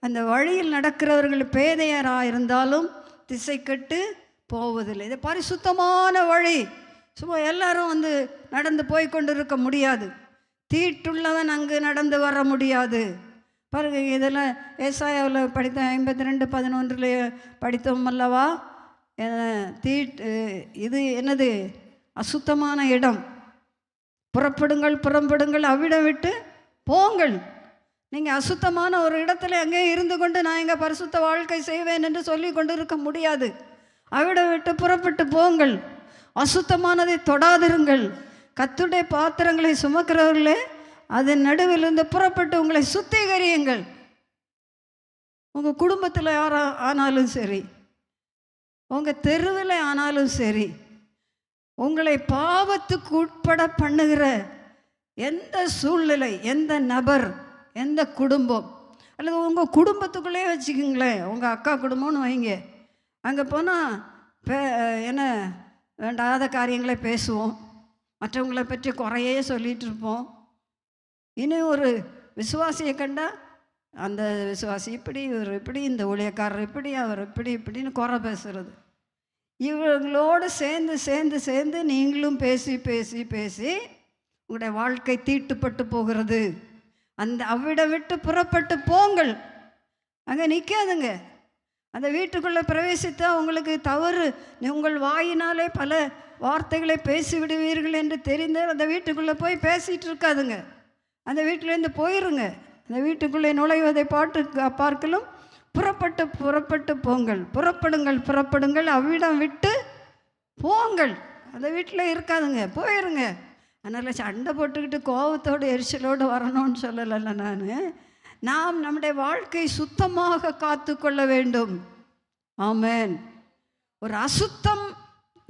அந்த வழியில் நடக்கிறவர்கள் பேதையராக இருந்தாலும் திசை கட்டு போவதில்லை. இது பரிசுத்தமான வழி. சும்மா எல்லாரும் வந்து நடந்து போய் கொண்டு இருக்க முடியாது. தீட்டுள்ளவன் அங்கு நடந்து வர முடியாது. பாருங்க, இதெல்லாம் ஏசாயாவில் படித்த 52:11 படித்தோம் அல்லவா? இது என்னது? அசுத்தமான இடம். புறப்படுங்கள், புறப்படுங்கள், அவ்விடம் விட்டு போங்கள். நீங்கள் அசுத்தமான ஒரு இடத்துல அங்கே இருந்து கொண்டு நான் எங்கள் பரிசுத்த வாழ்க்கை செய்வேன் என்று சொல்லி கொண்டு இருக்க முடியாது. அவிடம் விட்டு புறப்பட்டு போங்கள், அசுத்தமானதை தொடாதிருங்கள். கர்த்தருடைய பாத்திரங்களை சுமக்கிறவர்களே, அதன் நடுவிலிருந்து புறப்பட்டு உங்களை சுத்திகரியுங்கள். உங்கள் குடும்பத்தில் ஆனாலும் சரி, உங்கள் தெருவில் ஆனாலும் சரி, உங்களை பாவத்துக்கு உட்பட பண்ணுகிற எந்த சூழ்நிலை, எந்த நபர், எந்த குடும்பம், அல்லது உங்கள் குடும்பத்துக்குள்ளே வச்சுக்கிங்களேன், உங்கள் அக்கா குடும்பம்னு வைங்க. அங்கே போனால் என்ன வேண்டாத காரியங்களை பேசுவோம், மற்றவங்களை பற்றி குறையே சொல்லிகிட்டு இருப்போம். இன்னும் ஒரு விசுவாசியை கண்டால் அந்த விசுவாசி இப்படி, இவர் இப்படி, இந்த ஊழியக்காரர் இப்படி, அவர் இப்படி இப்படின்னு குறை பேசுகிறது. இவங்களோடு சேர்ந்து சேர்ந்து சேர்ந்து நீங்களும் பேசி பேசி பேசி உங்களுடைய வாழ்க்கை தீட்டுப்பட்டு போகிறது. அந்த அவ்விடம் விட்டு புறப்பட்டு போங்கள். அங்கே நிற்காதுங்க. அந்த வீட்டுக்குள்ளே பிரவேசித்தால் உங்களுக்கு தவறு, உங்கள் வாயினாலே பல வார்த்தைகளை பேசிவிடுவீர்கள் என்று தெரிந்தால் அந்த வீட்டுக்குள்ளே போய் பேசிகிட்டு இருக்காதுங்க. அந்த வீட்டிலேருந்து போயிருங்க. அந்த வீட்டுக்குள்ளே நுழைவதை பார்க்கலும் புறப்பட்டு புறப்பட்டு போங்கள், புறப்படுங்கள் புறப்படுங்கள், அவ்விடம் விட்டு போங்கள். அந்த வீட்டில் இருக்காதுங்க, போயிருங்க. அதனால் சண்டை போட்டுக்கிட்டு கோபத்தோடு எரிச்சலோடு வரணும்னு சொல்லலைல்ல. நாம் நம்முடைய வாழ்க்கை சுத்தமாக காத்து கொள்ள வேண்டும். ஆமென். ஒரு அசுத்தம்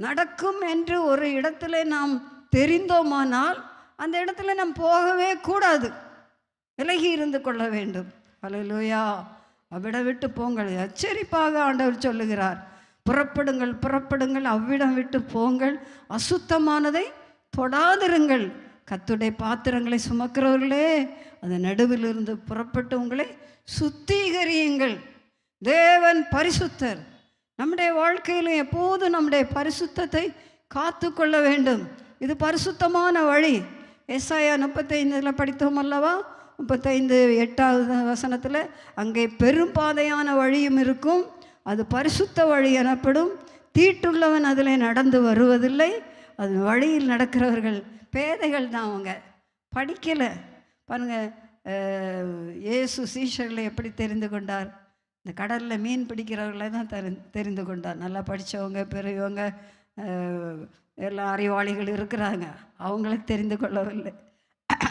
நடக்கும் என்று ஒரு இடத்துல நாம் தெரிந்தோமானால் அந்த இடத்துல நாம் போகவே கூடாது, விலகி இருந்து கொள்ள வேண்டும். அல்லேலூயா. அவ்விடம் விட்டு போங்கள், எச்சரிப்பாக ஆண்டவர் சொல்லுகிறார். புறப்படுங்கள் புறப்படுங்கள், அவ்விடம் விட்டு போங்கள், அசுத்தமானதை தொடாதிருங்கள். கர்த்தருடைய பாத்திரங்களை சுமக்கிறவர்களே, அந்த நடுவில் இருந்து புறப்பட்டு உங்களை சுத்திகரியுங்கள். தேவன் பரிசுத்தர். நம்முடைய வாழ்க்கையிலும் எப்போதும் நம்முடைய பரிசுத்தத்தை காத்து கொள்ள வேண்டும். இது பரிசுத்தமான வழி. ஏசாயா 35 படித்தோம் அல்லவா? 35:8 வசனத்தில், அங்கே பெரும் பாதையான வழியும் இருக்கும், அது பரிசுத்த வழி எனப்படும், தீட்டுள்ளவன் அதில் நடந்து வருவதில்லை. அது வழியில் நடக்கிறவர்கள் பேதைகள் தான். அவங்க படிக்கலை பாருங்கள். இயேசு சீஷர்களை எப்படி தெரிந்து கொண்டார்? இந்த கடலில் மீன் பிடிக்கிறவர்களை தான் தெரிந்து கொண்டார். நல்லா படித்தவங்க, பெரியவங்க, எல்லா அறிவாளிகள் இருக்கிறாங்க, அவங்கள தெரிந்து கொள்ளவில்லை.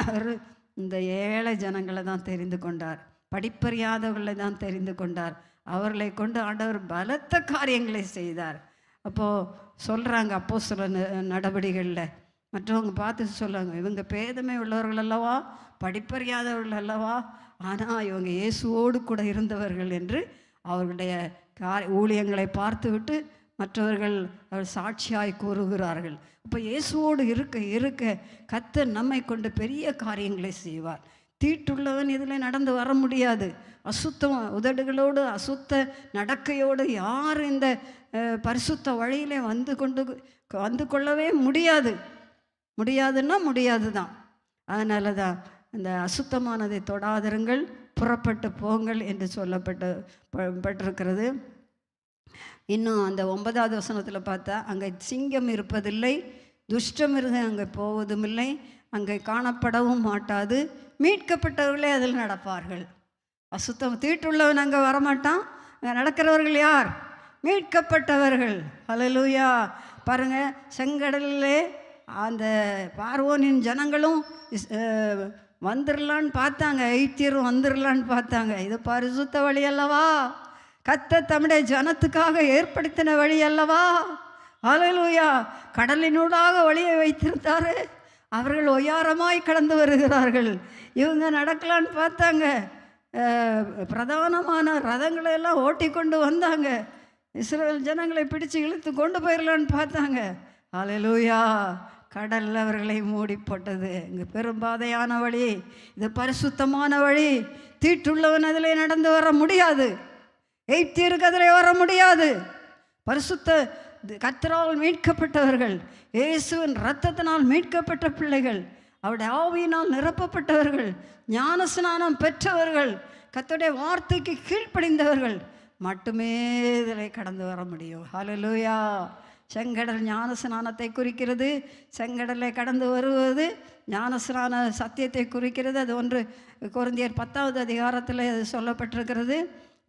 அவர் இந்த ஏழை ஜனங்களை தான் தெரிந்து கொண்டார், படிப்பறியாதவர்களை தான் தெரிந்து கொண்டார். அவர்களை கொண்டு ஆண்டவர் பலத்த காரியங்களை செய்தார். அப்போது சொல்கிறாங்க அப்போஸ்தலர் நடவடிக்கைகளில், மற்றவங்க பார்த்து சொல்லுவாங்க, இவங்க பேதமை உள்ளவர்கள் அல்லவா, படிப்பறியாதவர்கள் அல்லவா, ஆனால் இவங்க இயேசுவோடு கூட இருந்தவர்கள் என்று அவர்களுடைய ஊழியங்களை பார்த்துவிட்டு மற்றவர்கள் சாட்சியாய் கூறுகிறார்கள். அப்போ இயேசுவோடு இருக்க இருக்க கர்த்தர் நம்மை கொண்டு பெரிய காரியங்களை செய்வார். தீட்டுள்ளவன் இதில் நடந்து வர முடியாது. அசுத்தம் உதடுகளோடு அசுத்த நடக்கையோடு யார் இந்த பரிசுத்த வழியிலே வந்து கொள்ளவே முடியாது. முடியாதுன்னா முடியாது தான். அதனால தான் அந்த அசுத்தமானதை தொடாதிருங்கள், புறப்பட்டு போங்கள் என்று சொல்லப்பட்டிருக்கிறது. இன்னும் அந்த 9வது வசனத்தில் பார்த்தா, அங்கே சிங்கம் இருப்பதில்லை, துஷ்டமிருகம் அங்கே போவதும் இல்லை, அங்கே காணப்படவும் மாட்டாது, மீட்கப்பட்டவர்களே அதில் நடப்பார்கள். அசுத்தம் தீட்டுள்ளவன் அங்கே வரமாட்டான். அங்கே நடக்கிறவர்கள் யார்? மீட்கப்பட்டவர்கள். அல்லேலூயா. பாருங்கள், செங்கடலிலே அந்த பார்வோனின் ஜனங்களும் வந்துடலான்னு பார்த்தாங்க, எய்த்தியரும் வந்துடலான்னு பார்த்தாங்க. இது பரிசுத்த வழி அல்லவா? கர்த்தர் தம்முடைய ஜனத்துக்காக ஏற்படுத்தின வழி அல்லவா? அல்லேலூயா. கடலினூடாக வழியை வைத்திருந்தாரு, அவர்கள் ஒய்யாரமாய் கடந்து வருகிறார்கள். இவங்க நடக்கலான்னு பார்த்தாங்க, பிரதானமான ரதங்களை எல்லாம் ஓட்டி கொண்டு வந்தாங்க, இஸ்ரவேல் ஜனங்களை பிடிச்சு இழுத்து கொண்டு போயிடலான்னு பார்த்தாங்க. அல்லேலூயா. கடல் அவர்களை மூடி போட்டது. இங்கே பெரும்பாதையான வழி, இது பரிசுத்தமான வழி. தீட்டுள்ளவன் அதில் நடந்து வர முடியாது, எய்த்தியருக்கு அதில் வர முடியாது. பரிசுத்த கர்த்தரால் மீட்கப்பட்டவர்கள், இயேசுவின் இரத்தத்தினால் மீட்கப்பட்ட பிள்ளைகள், அவருடைய ஆவியினால் நிரப்பப்பட்டவர்கள், ஞானஸ்நானம் பெற்றவர்கள், கர்த்தருடைய வார்த்தைக்கு கீழ்ப்படிந்தவர்கள் மட்டுமே இதில் கடந்து வர முடியும். ஹல்லேலூயா. செங்கடல் ஞானஸ்நானத்தை குறிக்கிறது. செங்கடலை கடந்து வருவது ஞானஸ்நான சத்தியத்தை குறிக்கிறது. அது 1 கொரிந்தியர் 10வது அதிகாரத்தில் அது சொல்லப்பட்டிருக்கிறது.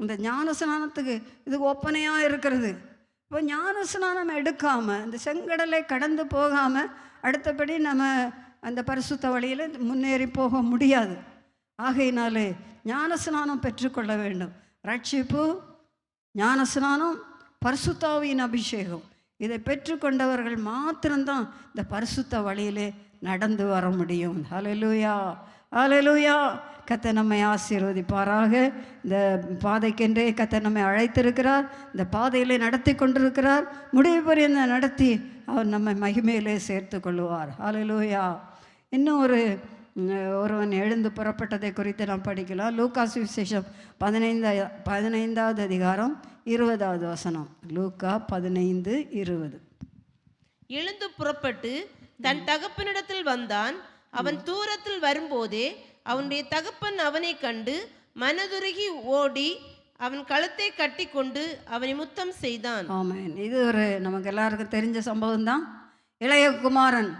இந்த ஞானஸ்நானத்துக்கு இது ஒப்பனையாக இருக்கிறது. இப்போ ஞானஸ்நானம் எடுக்காமல், இந்த செங்கடலை கடந்து போகாமல் அடுத்தபடி நம்ம அந்த பரிசுத்த வழியில் முன்னேறி போக முடியாது. ஆகையினாலே ஞானஸ்நானம் பெற்றுக்கொள்ள வேண்டும். ரட்சிப்பு, ஞானஸ்நானம், பரிசுத்தாவியின் அபிஷேகம், இதை பெற்றுக்கொண்டவர்கள் மாத்திரம்தான் இந்த பரிசுத்த வழியிலே நடந்து வர முடியும். ஹல்லேலூயா. ஹல்லேலூயா. கர்த்தர் நம்மை ஆசீர்வதிப்பாராக. இந்த பாதைக்கென்றே கர்த்தர் நம்மை அழைத்திருக்கிறார். இந்த பாதையிலே நடத்தி கொண்டிருக்கிறார். முடிவு பரியந்த நடத்தி அவர் நம்மை மகிமையிலே சேர்த்து கொள்வார். ஹல்லேலூயா. இன்னும் ஒருவன் எழுந்து புறப்பட்டதை குறித்து நாம் படிக்கலாம். லூக்கா சுவிசேஷம் 15வது அதிகாரம் 20வது வசனம். லூக்கா 15:20. எழுந்து புறப்பட்டு தன் தகப்பனிடத்தில் வந்தான். அவன் தூரத்தில் வரும்போதே அவனுடைய தகப்பன் அவனை கண்டு மனதுருகி ஓடி அவன் கழுத்தை கட்டி கொண்டு அவனை முத்தம் செய்தான். ஆமென். இது நமக்கு எல்லாருக்கும் தெரிஞ்ச சம்பவம் தான். இளைய குமாரன்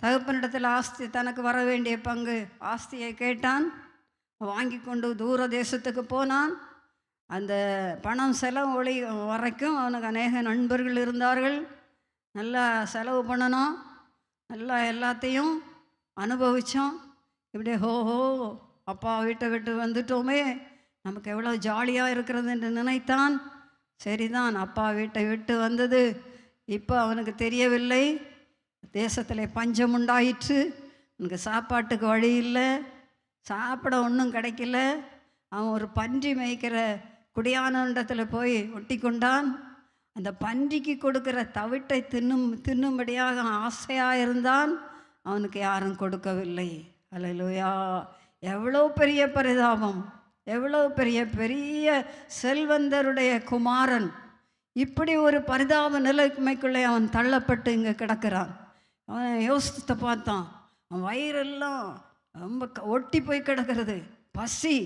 தகப்பனிடத்தில் ஆஸ்தி, தனக்கு வர வேண்டிய பங்கு ஆஸ்தியை கேட்டான். வாங்கி கொண்டு தூர தேசத்துக்கு போனான். அந்த பணம் செலவு வரைக்கும் அவனுக்கு அநேக நண்பர்கள் இருந்தார்கள். நல்லா செலவு பண்ணணும், நல்லா எல்லாத்தையும் அனுபவித்தோம். இப்படியே ஹோஹோ அப்பா வீட்டை விட்டு வந்துட்டோமே, நமக்கு எவ்வளோ ஜாலியாக இருக்கிறது என்று நினைத்தான். சரிதான், அப்பா வீட்டை விட்டு வந்தது. இப்போ அவனுக்கு தெரியவில்லை, தேசத்தில் பஞ்சம் உண்டாயிற்று, அவனுக்கு சாப்பாட்டுக்கு வழி இல்லை, சாப்பிட ஒன்றும் கிடைக்கல. அவன் ஒரு பன்றி மேய்க்கிற குடியானண்டத்தில் போய் ஒட்டி கொண்டான். அந்த பன்றிக்கு கொடுக்குற தவிட்டை தின்னும்படியாக ஆசையாக இருந்தான். அவனுக்கு யாரும் கொடுக்கவில்லை. அல்லேலூயா! எவ்வளோ பெரிய பரிதாபம், எவ்வளோ பெரிய பெரிய செல்வந்தருடைய குமாரன் இப்படி ஒரு பரிதாப நிலைமைக்குள்ளே அவன் தள்ளப்பட்டு இங்கே கிடக்கிறான். அவன் யோசித்து பார்த்தான், அவன் வயிறெல்லாம் ரொம்ப ஒட்டி போய் கிடக்கிறது, பசி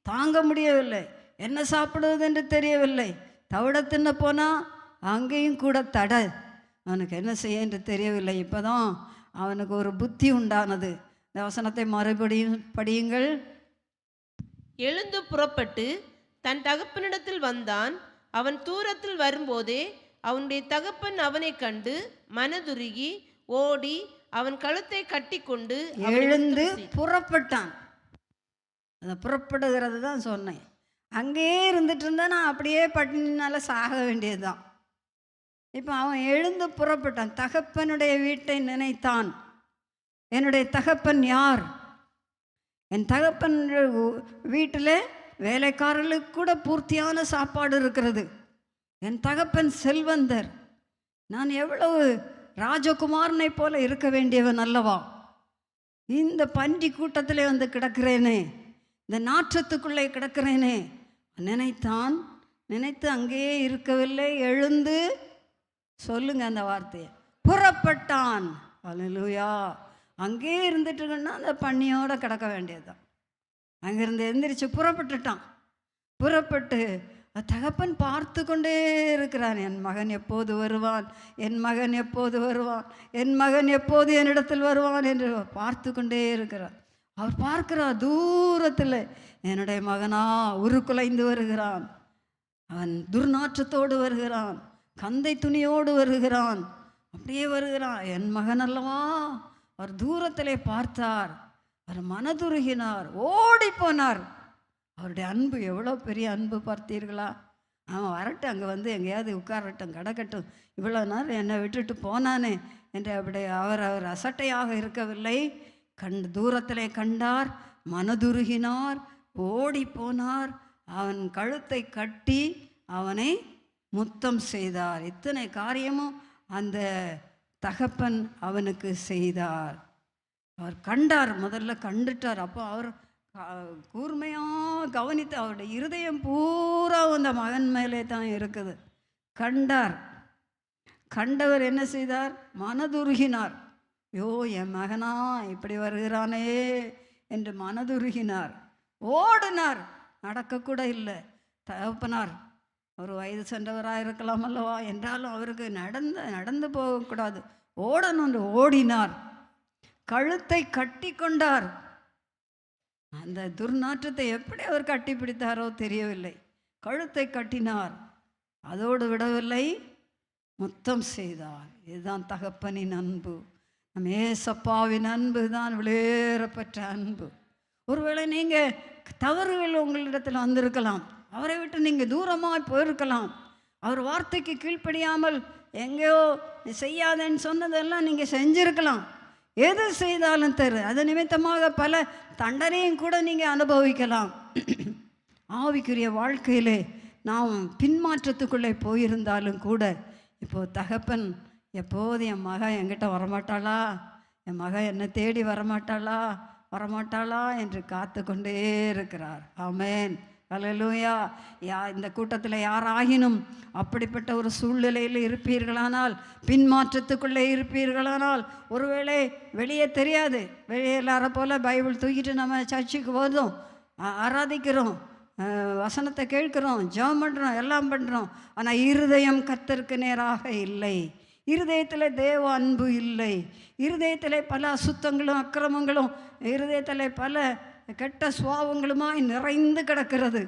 தாங்க முடியவில்லை, என்ன சாப்பிடுவது என்று தெரியவில்லை. தவிட தின்ன போனால் அங்கேயும் கூட தடை, அவனுக்கு என்ன செய்ய என்று தெரியவில்லை. இப்போ தான் அவனுக்கு ஒரு புத்தி உண்டானது. இந்த வசனத்தை மறுபடியும் படியுங்கள். எழுந்து புறப்பட்டு தன் தகப்பனிடத்தில் வந்தான். அவன் தூரத்தில் வரும்போதே அவனுடைய தகப்பன் அவனை கண்டு மனதுருகி ஓடி அவன் கழுத்தை கட்டி கொண்டு எழுந்து புறப்பட்டான். அதை புறப்படுகிறது தான் சொன்னேன். அங்கேயே இருந்துட்டு இருந்தா நான் அப்படியே பட்டினால சாக வேண்டியது தான். இப்போ அவன் எழுந்து புறப்பட்டான். தகப்பனுடைய வீட்டை நினைத்தான். என்னுடைய தகப்பன் யார்? என் தகப்பன் வீட்டில் வேலைக்காரர்களுக்கு கூட பூர்த்தியான சாப்பாடு இருக்கிறது. என் தகப்பன் செல்வந்தர். நான் எவ்வளவு ராஜகுமாரனை போல இருக்க வேண்டியவன் அல்லவா? இந்த பன்றி கூட்டத்திலே வந்து கிடக்கிறேனே, இந்த நாற்றத்துக்குள்ளே கிடக்கிறேனே நினைத்தான். நினைத்து அங்கேயே இருக்கவில்லை, எழுந்து சொல்லுங்க அந்த வார்த்தையை, புறப்பட்டான். அல்லேலூயா! அங்கேயே இருந்துட்டுன்னா அந்த பன்னியோடு கிடக்க வேண்டியதுதான். அங்கேருந்து எந்திரிச்சு புறப்பட்டுட்டான். புறப்பட்டு தகப்பன் பார்த்து கொண்டே இருக்கிறான். என் மகன் எப்போது வருவான், என் மகன் எப்போது வருவான், என் மகன் எப்போது என்னிடத்தில் வருவான் என்று பார்த்து கொண்டே இருக்கிறார். அவர் பார்க்கிறார் தூரத்தில், என்னுடைய மகனா உருக்குலைந்து வருகிறான், அவன் துர்நாற்றத்தோடு வருகிறான், கந்தை துணியோடு வருகிறான், அப்படியே வருகிறான். என் மகன் அல்லவா? அவர் தூரத்திலே பார்த்தார், அவர் மனதுருகினார், ஓடி போனார். அவருடைய அன்பு எவ்வளோ பெரிய அன்பு பார்த்தீர்களா? அவன் வரட்டும், அங்கே வந்து எங்கேயாவது உட்காரட்டும், கிடக்கட்டும், இவ்வளோ நேரம் என்னை விட்டுட்டு போனானே என்று அப்படி அவர் அசட்டையாக இருக்கவில்லை. தூரத்திலே கண்டார், மனதுருகினார், ஓடி போனார், அவன் கழுத்தை கட்டி அவனை முத்தம் செய்தார். இத்தனை காரியமும் அந்த தகப்பன் அவனுக்கு செய்தார். அவர் கண்டார், முதல்ல கண்டுட்டார். அப்போ அவர் கூர்மையாக கவனித்து, அவருடைய இருதயம் பூரா அந்த மகன் மேலே தான் இருக்குது. கண்டார். கண்டவர் என்ன செய்தார்? மனதுருகினார். யோ, என் மகனா இப்படி வருகிறானே என்று மனதுருகினார். ஓடினார், நடக்கக்கூட இல்லை. தகப்பனார் ஒரு வயது சென்றவராக இருக்கலாம் அல்லவா, என்றாலும் அவருக்கு நடந்து போகக்கூடாது, ஓடணும். ஓடினார், கழுத்தை கட்டி கொண்டார். அந்த துர்நாற்றத்தை எப்படி அவர் கட்டி பிடித்தாரோ தெரியவில்லை. கழுத்தை கட்டினார், அதோடு விடவில்லை, முத்தம் செய்தார். இதுதான் தகப்பனின் அன்பு. நம் ஏசப்பாவின் அன்பு தான் விளையேறப்பட்ட அன்பு. ஒருவேளை நீங்கள் தவறுகள் உங்களிடத்தில் வந்திருக்கலாம், அவரை விட்டு நீங்கள் தூரமாக போயிருக்கலாம், அவர் வார்த்தைக்கு கீழ்ப்படியாமல் எங்கேயோ செய்யாதேன்னு சொன்னதெல்லாம் நீங்கள் செஞ்சுருக்கலாம். எது செய்தாலும் அது நிமித்தமாக பல தண்டனையும் கூட நீங்கள் அனுபவிக்கலாம். ஆவிக்குரிய வாழ்க்கையிலே நாம் பின்மாற்றத்துக்குள்ளே போயிருந்தாலும் கூட, இப்போது தகப்பன் எப்போது என் மகன் என்கிட்ட வரமாட்டாளா, என் மகன் என்னை தேடி வரமாட்டாளா என்று காத்து கொண்டே இருக்கிறார். ஆமேன், அல்லேலூயா. இந்த கூட்டத்தில் யாராகினும் அப்படிப்பட்ட ஒரு சூழ்நிலையில் இருப்பீர்களானால், பின்மாற்றத்துக்குள்ளே இருப்பீர்களானால், ஒருவேளை வெளியே தெரியாது, வெளியே எல்லாரை போல் பைபிள் தூக்கிட்டு நம்ம சர்ச்சுக்கு போதும், ஆராதிக்கிறோம், வசனத்தை கேட்குறோம், ஜெபம் பண்ணுறோம், எல்லாம் பண்ணுறோம். ஆனால் இருதயம் கர்த்தருக்கு நேராக இல்லை. இருதயத்தில் தேவ அன்பு இல்லை. இருதயத்தில் பல அசுத்தங்களும் அக்கிரமங்களும், இருதயத்தில் பல கெட்ட சுவாவங்களுமாய் நிறைந்து கிடக்கிறது.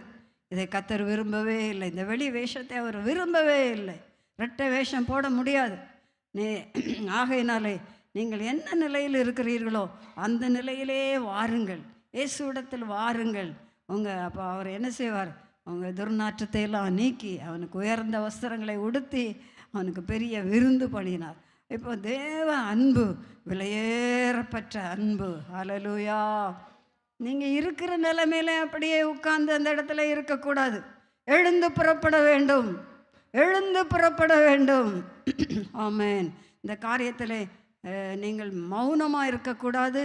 இதை கர்த்தர் விரும்பவே இல்லை. இந்த வெளி வேஷத்தை அவர் விரும்பவே இல்லை. இரட்டை வேஷம் போட முடியாது. ஆகையினாலே நீங்கள் என்ன நிலையில் இருக்கிறீர்களோ அந்த நிலையிலே வாருங்கள், இயேசுவிடத்தில் வாருங்கள். அப்போ அவர் என்ன செய்வார்? உங்கள் துர்நாற்றத்தை எல்லாம் நீக்கி அவனுக்கு உயர்ந்த வஸ்திரங்களை உடுத்தி அவனுக்கு பெரிய விருந்து பண்ணினார். இப்போ தேவ அன்பு, விலையேறப்பட்ட அன்பு. ஹல்லேலூயா. நீங்கள் இருக்கிற நிலைமையில அப்படியே உட்கார்ந்து அந்த இடத்துல இருக்கக்கூடாது. எழுந்து புறப்பட வேண்டும், எழுந்து புறப்பட வேண்டும். ஆமென். இந்த காரியத்தில் நீங்கள் மௌனமாக இருக்கக்கூடாது,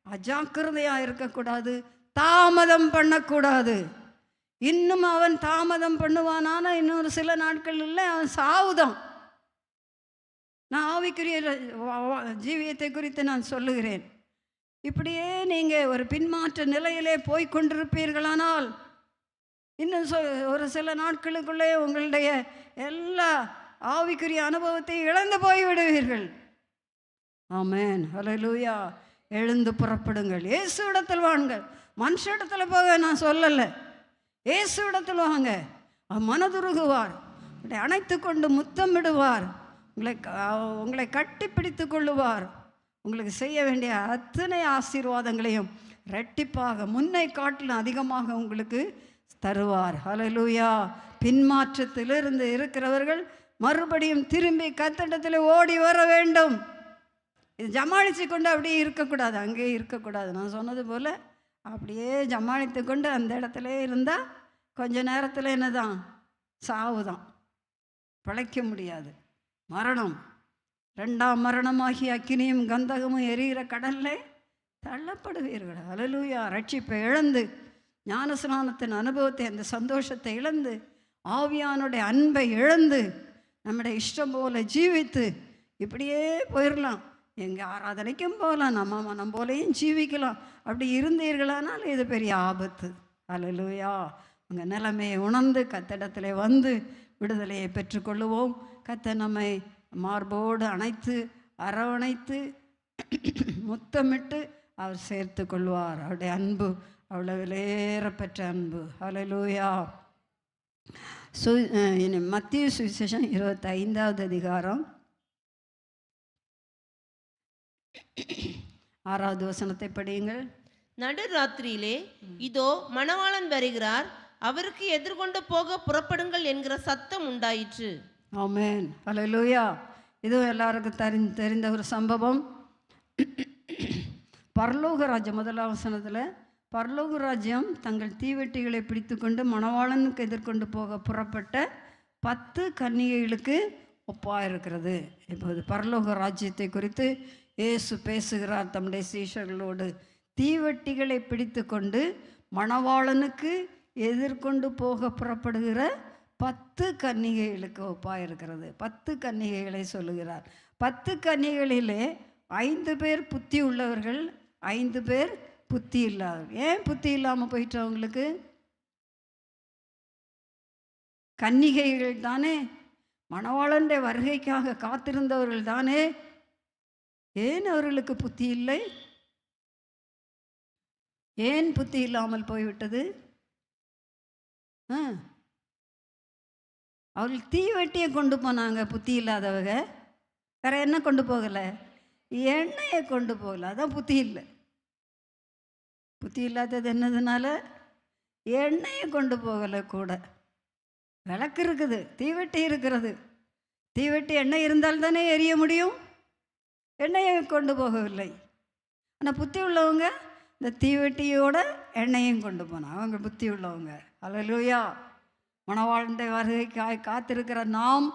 அஜாக்கிரதையாக இருக்கக்கூடாது, தாமதம் பண்ணக்கூடாது. இன்னும் அவன் தாமதம் பண்ணுவானான இன்னொரு சில நாட்கள் இல்லை, அவன் சாவுதான். நான் ஆவிக்குரிய ஜீவியத்தை குறித்து நான் சொல்லுகிறேன். இப்படியே நீங்கள் ஒரு பின்மாற்ற நிலையிலே போய்கொண்டிருப்பீர்களானால் இன்னும் ஒரு சில நாட்களுக்குள்ளே உங்களுடைய எல்லா ஆவிக்குரிய அனுபவத்தை இழந்து போய்விடுவீர்கள். ஆமென். ஹல்லேலூயா. எழுந்து புறப்படுங்கள், இயேசு இடத்தில் வாங்க. மனுஷ இடத்துல போக நான் சொல்லலை, இயேசு இடத்தில் வாங்க. மனதுருகுவார், அணைத்து கொண்டு முத்தமிடுவார், உங்களை கட்டி பிடித்து கொள்ளுவார். உங்களுக்கு செய்ய வேண்டிய அத்தனை ஆசீர்வாதங்களையும் இரட்டிப்பாக முன்னை காட்டிலும் அதிகமாக உங்களுக்கு தருவார். ஹல்லேலூயா. பின்மாற்றத்திலிருந்து இருக்கிறவர்கள் மறுபடியும் திரும்பி கர்த்தரிடத்தில் ஓடி வர வேண்டும். இது ஜமாளித்து கொண்டு அப்படியே இருக்கக்கூடாது, அங்கேயே இருக்கக்கூடாது. நான் சொன்னது போல் அப்படியே ஜமாளித்து கொண்டு அந்த இடத்துல இருந்தால் கொஞ்ச நேரத்தில் என்னதான்? சாவு தான், பிழைக்க முடியாது. மரணம், ரெண்டாம் மரணமாகி அக்கினியும் கந்தகமும் எரிகிற கடலில் தள்ளப்படுவீர்கள். ஹல்லேலூயா. ரட்சிப்பை இழந்து, ஞானஸ்நானத்தின் அனுபவத்தை, அந்த சந்தோஷத்தை இழந்து, ஆவியானுடைய அன்பை இழந்து, நம்முடைய இஷ்டம் போல ஜீவித்து இப்படியே போயிடலாம். எங்கள் ஆராதனைக்கும் போகலாம், நம்ம மனம் போலையும் ஜீவிக்கலாம். அப்படி இருந்தீர்களானால் இது பெரிய ஆபத்து. ஹல்லேலூயா. உங்கள் நிலைமையை உணர்ந்து கர்த்தரிடத்தில் வந்து விடுதலையை பெற்றுக்கொள்ளுவோம். கர்த்தர் நம்மை மார்போடு அணைத்து அரவணைத்து முத்தமிட்டு அவர் சேர்த்து கொள்வார். அவருடைய அன்பு அவ்வளோ விலையேறப்பெற்ற அன்பு. ஹல்லேலூயா. மத்திய சுவிசேஷம் 25வது அதிகாரம் 6வது வசனத்தை படியுங்கள். நடுராத்திரியிலே இதோ மணவாளன் வருகிறார், அவருக்கு எதிர்கொண்டு போக புறப்படுங்கள் என்கிற சத்தம் உண்டாயிற்று. ஆமென். ஹல்லேலூயா. இதுவும் எல்லாருக்கும் தெரிந்த ஒரு சம்பவம். பரலோக ராஜ்யம், முதலாம் வசனத்தில், பரலோக ராஜ்யம் தங்கள் தீவெட்டிகளை பிடித்து கொண்டு மணவாளனுக்கு எதிர்கொண்டு போக புறப்பட்ட 10 கன்னிகைகளுக்கு ஒப்பாயிருக்கிறது. இப்போது பரலோக ராஜ்யத்தை குறித்து இயேசு பேசுகிறார் தம்முடைய சீஷர்களோடு. தீவெட்டிகளை பிடித்து கொண்டு மணவாளனுக்கு எதிர்கொண்டு போக புறப்படுகிற 10 கன்னிகைகளுக்கு ஒப்பாயிருக்கிறது. 10 கன்னிகைகளை சொல்லுகிறார். 10 கன்னிகைகளிலே 5 பேர் புத்தி உள்ளவர்கள், 5 பேர் புத்தி இல்லாதவர்கள். ஏன் புத்தி இல்லாமல் போயிட்டு அவங்களுக்கு? கன்னிகைகள் தானே, மணவாளனுடைய வருகைக்காக காத்திருந்தவர்கள் தானே. ஏன் அவர்களுக்கு புத்தி இல்லை? ஏன் புத்தி இல்லாமல் போய்விட்டது? அவர்கள் தீவெட்டியை கொண்டு போனாங்க, புத்தி இல்லாதவங்க. வேற என்ன கொண்டு போகலை? எண்ணெயை கொண்டு போகல. அதான் புத்தி இல்லை. புத்தி இல்லாதது என்னதுனால? எண்ணெயை கொண்டு போகலை. கூட விளக்கு இருக்குது, தீவெட்டி இருக்கிறது. தீவெட்டி எண்ணெய் இருந்தால் தானே எரிய முடியும். எண்ணெயை கொண்டு போகவில்லை. ஆனால் புத்தி உள்ளவங்க இந்த தீவெட்டியோட எண்ணெயும் கொண்டு போனாங்க. அவங்க புத்தி உள்ளவங்க. ஹல்லேலூயா. மணவாளனுடைய வருகைக்காய் காத்திருக்கிற நாம்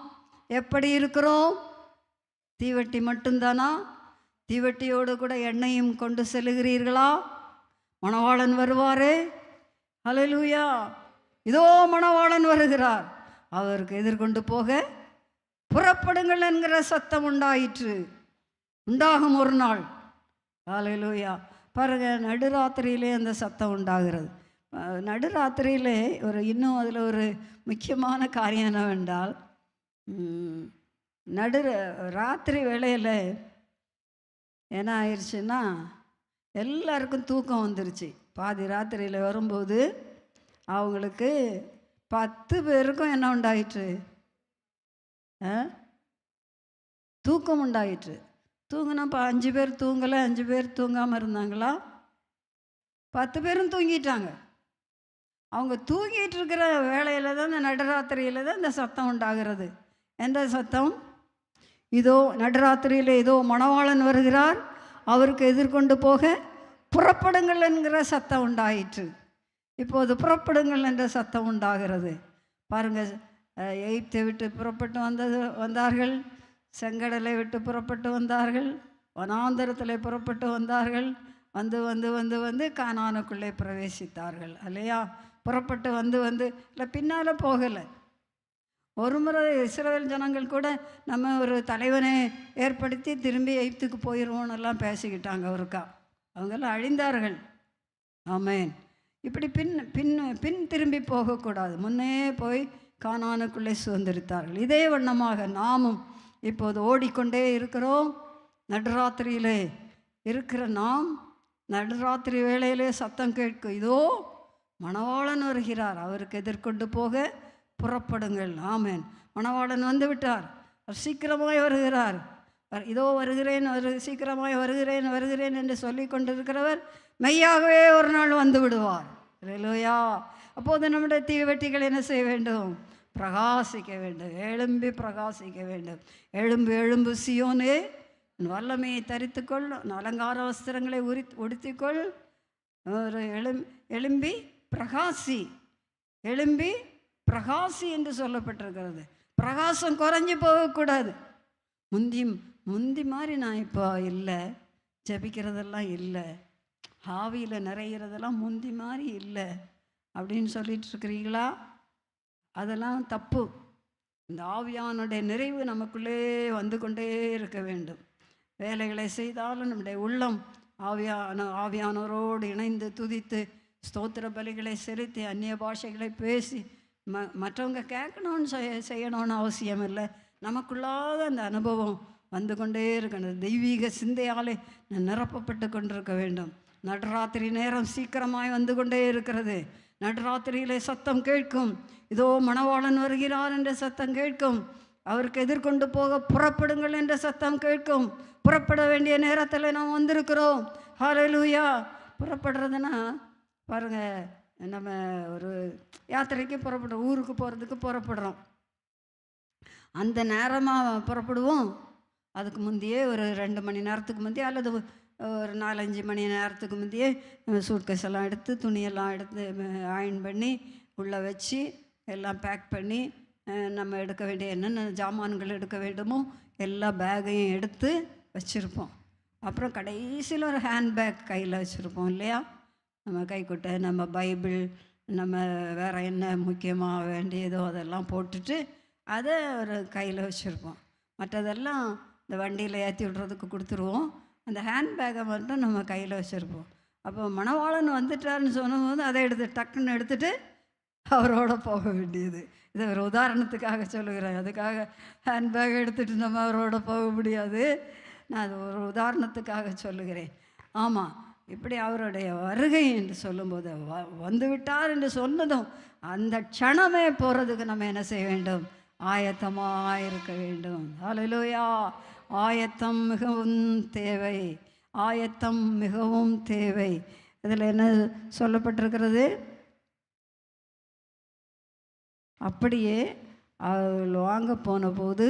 எப்படி இருக்கிறோம்? தீவெட்டி மட்டும்தானா? தீவெட்டியோடு கூட எண்ணெயும் கொண்டு செல்லுகிறீர்களா? மணவாளன் வருவாரே. ஹல்லேலூயா. இதோ மணவாளன் வருகிறார், அவருக்கு எதிர்கொண்டு போக புறப்படுங்கள் என்கிற சத்தம் உண்டாயிற்று. உண்டாகும் ஒரு நாள். ஹல்லேலூயா. பாருங்க, நடுராத்திரியிலே அந்த சத்தம் உண்டாகிறது. நடுராத்திரியிலே இன்னும் அதில் ஒரு முக்கியமான காரியம் என்னவென்றால், ராத்திரி வேளையில் என்ன ஆயிடுச்சுன்னா எல்லாருக்கும் தூக்கம் வந்துருச்சு. பாதி ராத்திரியில் வரும்போது அவங்களுக்கு 10 பேருக்கும் என்ன உண்டாயிற்று? தூக்கம் உண்டாயிற்று. தூங்கினா 5 பேர் தூங்கலை, 5 பேர் தூங்காமல் இருந்தாங்களா? 10 பேரும் தூங்கிட்டாங்க. அவங்க தூங்கிட்டு இருக்கிற வேளையில் தான், இந்த நடுராத்திரியில் தான் இந்த சத்தம் உண்டாகிறது. எந்த சத்தம்? இதோ நடுராத்திரியில் இதோ மணவாளன் வருகிறார், அவருக்கு எதிர்கொண்டு போக புறப்படுங்கள் என்கிற சத்தம் உண்டாயிற்று. இப்போது புறப்படுங்கள் என்ற சத்தம் உண்டாகிறது. பாருங்கள், எகிப்தை விட்டு புறப்பட்டு வந்தார்கள், செங்கடலை விட்டு புறப்பட்டு வந்தார்கள், வனாந்தரத்தில் புறப்பட்டு வந்தார்கள், வந்து வந்து வந்து வந்து கானானுக்குள்ளே பிரவேசித்தார்கள். இல்லையா? புறப்பட்டு வந்து இல்லை, பின்னால் போகலை. ஒரு முறை இஸ்ரவேல் ஜனங்கள் கூட நம்ம ஒரு தலைவனை ஏற்படுத்தி திரும்பி எகிப்துக்கு போயிடுவோன்னெல்லாம் பேசிக்கிட்டாங்க. ஒருக்கா அவங்கெல்லாம் அழிந்தார்கள். ஆமேன். இப்படி பின் திரும்பி போகக்கூடாது, முன்னே போய் கானானுக்குள்ளே சுதந்திரித்தார்கள். இதே வண்ணமாக நாமும் இப்போது ஓடிக்கொண்டே இருக்கிறோம். நடுராத்திரியிலே இருக்கிற நாம், நடுராத்திரி வேளையிலே சத்தம் கேட்கும், இதோ மணவாளன் வருகிறார், அவருக்கு எதிர்கொண்டு போக புறப்படுங்கள். ஆமேன். மணவாளன் வந்து விட்டார், அவர் சீக்கிரமாய் வருகிறார். இதோ வருகிறேன், சீக்கிரமாய் வருகிறேன் என்று சொல்லி கொண்டிருக்கிறவர் மெய்யாகவே ஒரு நாள் வந்து விடுவார். அல்லேலூயா. அப்போது நம்முடைய தீவெட்டிகள் என்ன செய்ய வேண்டும்? பிரகாசிக்க வேண்டும், எழும்பி பிரகாசிக்க வேண்டும். எழும்பு சியோனே, வல்லமையை தரித்துக்கொள், அலங்கார வஸ்திரங்களை உடுத்திக்கொள், எழும்பி பிரகாசி என்று சொல்லப்பட்டிருக்கிறது. பிரகாசம் குறைஞ்சி போகக்கூடாது. முந்தி மாதிரி நான் இப்போ இல்லை, ஜபிக்கிறதெல்லாம் இல்லை, ஆவியில் நிறைகிறதெல்லாம் முந்தி மாதிரி இல்லை அப்படின்னு சொல்லிட்டு இருக்கிறீங்களா? அதெல்லாம் தப்பு. இந்த ஆவியானுடைய நிறைவு நமக்குள்ளே வந்து கொண்டே இருக்க வேண்டும். வேலைகளை செய்தாலும் நம்முடைய உள்ளம் ஆவியானவரோடு இணைந்து துதித்து ஸ்தோத்திர பலிகளை செலுத்தி அந்நிய பாஷைகளை பேசி மற்றவங்க கேட்கணும்னு செய்யணும்னு அவசியம் இல்லை. நமக்குள்ளாத அந்த அனுபவம் வந்து கொண்டே இருக்கணும். தெய்வீக சிந்தையாலே நிரப்பப்பட்டு கொண்டிருக்க வேண்டும். நடுராத்திரி நேரம் சீக்கிரமாய் வந்து கொண்டே இருக்கிறது. நடுராத்திரியிலே சத்தம் கேட்கும், இதோ மணவாளன் வருகிறார் என்ற சத்தம் கேட்கும், அவருக்கு எதிர்கொண்டு போக புறப்படுங்கள் என்ற சத்தம் கேட்கும். புறப்பட வேண்டிய நேரத்தில் நாம் வந்திருக்கிறோம். ஹல்லேலூயா. புறப்படுறதுன்னா பாருங்கள், நம்ம ஒரு யாத்திரைக்கு புறப்படுறோம், ஊருக்கு போகிறதுக்கு புறப்படுறோம். அந்த நேரமாக புறப்படுவோம். அதுக்கு முந்தையே ஒரு 2 மணி நேரத்துக்கு முந்தையே அல்லது ஒரு 4-5 மணி நேரத்துக்கு முந்தையே சூட்கேஸ் எல்லாம் எடுத்து, துணியெல்லாம் எடுத்து அயர்ன் பண்ணி உள்ளே வச்சு எல்லாம் பேக் பண்ணி, நம்ம எடுக்க வேண்டிய என்னென்ன ஜாமான்கள் எடுக்க வேண்டுமோ எல்லா பேக்கையும் எடுத்து வச்சுருப்போம். அப்புறம் கடைசியில் ஒரு ஹேண்ட்பேக் கையில் வச்சுருப்போம் இல்லையா? நம்ம கைக்குட்டை, நம்ம பைபிள், நம்ம வேறு என்ன முக்கியமாக வேண்டியதோ அதெல்லாம் போட்டுட்டு அதை ஒரு கையில் வச்சுருப்போம். மற்றதெல்லாம் இந்த வண்டியில் ஏற்றி விடுறதுக்கு கொடுத்துருவோம். அந்த ஹேண்ட்பேக்கை மட்டும் நம்ம கையில் வச்சுருப்போம். அப்போ மணவாளன் வந்துட்டார்னு சொன்னபோது அதை டக்குன்னு எடுத்துகிட்டு அவரோட போக வேண்டியது. இதை ஒரு உதாரணத்துக்காக சொல்லுகிறேன். அதுக்காக ஹேண்ட்பேக் எடுத்துகிட்டு நம்ம அவரோட போக முடியாது. நான் அது ஒரு உதாரணத்துக்காக சொல்லுகிறேன். ஆமாம், இப்படி அவருடைய வருகை என்று சொல்லும்போது வந்து விட்டார் என்று சொன்னதும் அந்த க்ஷணமே போகிறதுக்கு நம்ம என்ன செய்ய வேண்டும்? ஆயத்தமாக இருக்க வேண்டும். ஹல்லேலூயா. ஆயத்தம் மிகவும் தேவை, ஆயத்தம் மிகவும் தேவை. இதில் என்ன சொல்லப்பட்டிருக்கிறது? அப்படியே அவள் வாங்க போன போது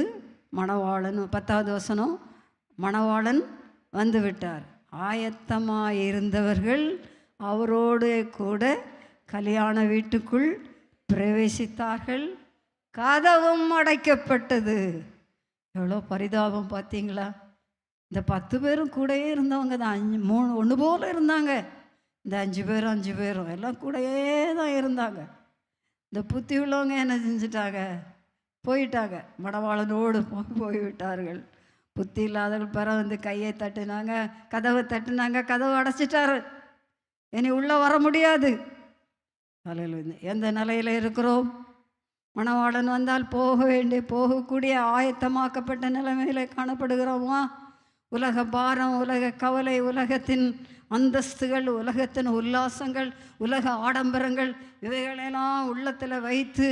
மணவாளன், 10வது வசனம், மணவாளன் வந்து விட்டார், ஆயத்தமாக இருந்தவர்கள் அவரோடு கூட கல்யாண வீட்டுக்குள் பிரவேசித்தார்கள், கதவும் அடைக்கப்பட்டது. எவ்வளோ பரிதாபம் பார்த்தீங்களா? இந்த 10 பேரும் கூடயே இருந்தவங்க தான். 1 போல் இருந்தாங்க. இந்த 5 பேரும் எல்லாம் கூடயே தான் இருந்தாங்க. இந்த புத்தி உள்ளவங்க என்ன செஞ்சிட்டாங்க? போயிட்டாங்க, மணவாளனோடு போய்விட்டார்கள். புத்தி இல்லாதவர்கள் பிற வந்து கையை தட்டினாங்க, கதவை தட்டினாங்க, கதவை அடைச்சிட்டாரு. இனி உள்ளே வர முடியாது. அல்லேலூயா. எந்த நிலையில் இருக்கிறோம்? மணவாளன் வந்தால் போகக்கூடிய ஆயத்தமாக்கப்பட்ட நிலைமையில் காணப்படுகிறோமா? உலக பாரம், உலக கவலை, உலகத்தின் அந்தஸ்துகள், உலகத்தின் உல்லாசங்கள், உலக ஆடம்பரங்கள் இவைகளெல்லாம் உள்ளத்தில் வைத்து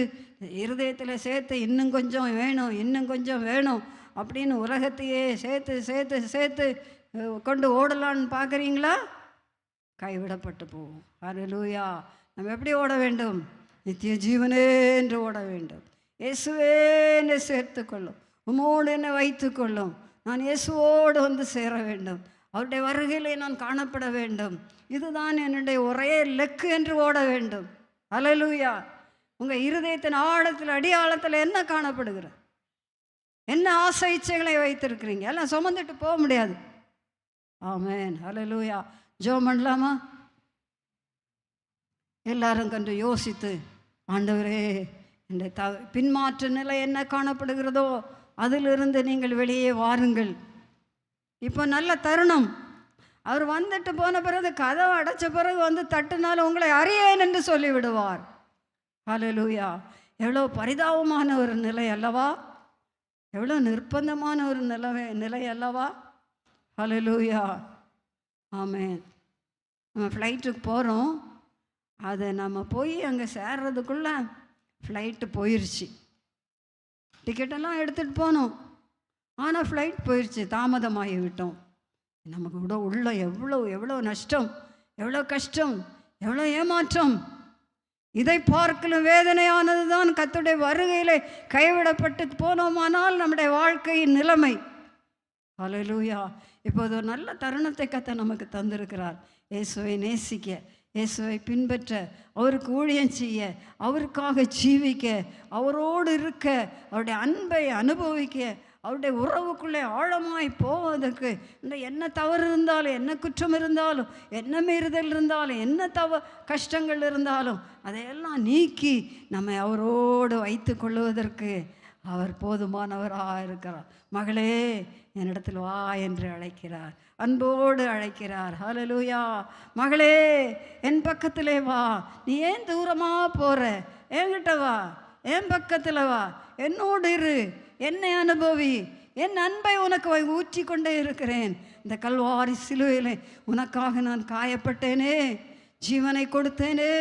இருதயத்தில் சேர்த்து இன்னும் கொஞ்சம் வேணும், இன்னும் கொஞ்சம் வேணும் அப்படின்னு உலகத்தையே சேர்த்து சேர்த்து சேர்த்து கொண்டு ஓடலான்னு பார்க்குறீங்களா? கைவிடப்பட்டு போவோம். ஹல்லேலூயா. நம்ம எப்படி ஓட வேண்டும்? நித்திய ஜீவனே என்று ஓட வேண்டும். இயேசுவே என்னை சேர்த்துக்கொள்ளும், உம்மோடு என்னை வைத்துக்கொள்ளும், நான் இயேசுவோடு வந்து சேர வேண்டும், அவருடைய வருகையிலே நான் காணப்பட வேண்டும், இதுதான் என்னுடைய ஒரே லக்கு என்று ஓட வேண்டும். ஹல்லேலூயா. உங்கள் இருதயத்தின் ஆழத்தில் அடியாழத்தில் என்ன காணப்படுகிற, என்ன ஆசை இச்சைகளை வைத்திருக்கிறீங்க? எல்லாம் சுமந்துட்டு போக முடியாது. ஆமென். ஹல்லேலூயா. ஜெபம் பண்ணலாமா? எல்லாரும் கொஞ்சம் யோசித்து, ஆண்டவரே இந்த பின்மாற்ற நிலை என்ன காணப்படுகிறதோ அதிலிருந்து நீங்கள் வெளியே வாருங்கள். இப்போ நல்ல தருணம். அவர் வந்துட்டு போன பிறகு கதவை அடைச்ச பிறகு வந்து தட்டுனாலும் உங்களை அறியேன் என்று சொல்லிவிடுவார். ஹல்லேலூயா. எவ்வளோ பரிதாபமான ஒரு நிலை அல்லவா? எவ்வளோ நிர்பந்தமான ஒரு நிலை அல்லவா? ஹல்லேலூயா. ஆமென். நம்ம ஃப்ளைட்டுக்கு போகிறோம், அதை நம்ம போய் அங்கே சேர்றதுக்குள்ளே ஃப்ளைட்டு போயிடுச்சு. டிக்கெட்டெல்லாம் எடுத்துகிட்டு போனோம், ஆனால் ஃப்ளைட் போயிடுச்சு, தாமதமாகி விட்டோம். நமக்கு கூட உள்ள எவ்வளோ நஷ்டம், எவ்வளோ கஷ்டம், எவ்வளோ ஏமாற்றம். இதை பார்க்கலும் வேதனையானது தான் கர்த்தருடைய வருகையிலே கைவிடப்பட்டு போனோமானால் நம்முடைய வாழ்க்கையின் நிலைமை. ஹல்லேலூயா. இப்போது ஒரு நல்ல தருணத்தை கர்த்தர் நமக்கு தந்திருக்கிறார். இயேசுவை நேசிக்க, இயேசுவை பின்பற்ற, அவருக்கு ஊழியம் செய்ய, அவருக்காக ஜீவிக்க, அவரோடு இருக்க, அவருடைய அன்பை அனுபவிக்க, அவருடைய உறவுக்குள்ளே ஆழமாய் போவதற்கு என்ன தவறு இருந்தாலும், என்ன குற்றம் இருந்தாலும், என்ன மீறுதல் இருந்தாலும், என்ன கஷ்டங்கள் இருந்தாலும் அதையெல்லாம் நீக்கி நம்மை அவரோடு வைத்து கொள்வதற்கு அவர் போதுமானவராக இருக்கிறார். மகளே என்னிடத்தில் வா என்று அழைக்கிறார், அன்போடு அழைக்கிறார். ஹல்லேலூயா. மகளே என் பக்கத்திலே வா, நீ ஏன் தூரமாக போகிற? என்கிட்ட வா, என் பக்கத்தில் வா, என்னோடு இரு, என்னை அனுபவி, என் அன்பை உனக்கு ஊற்றி கொண்டே இருக்கிறேன். இந்த கல்வாரி சிலுவையிலே உனக்காக நான் காயப்பட்டேனே, ஜீவனை கொடுத்தேனே,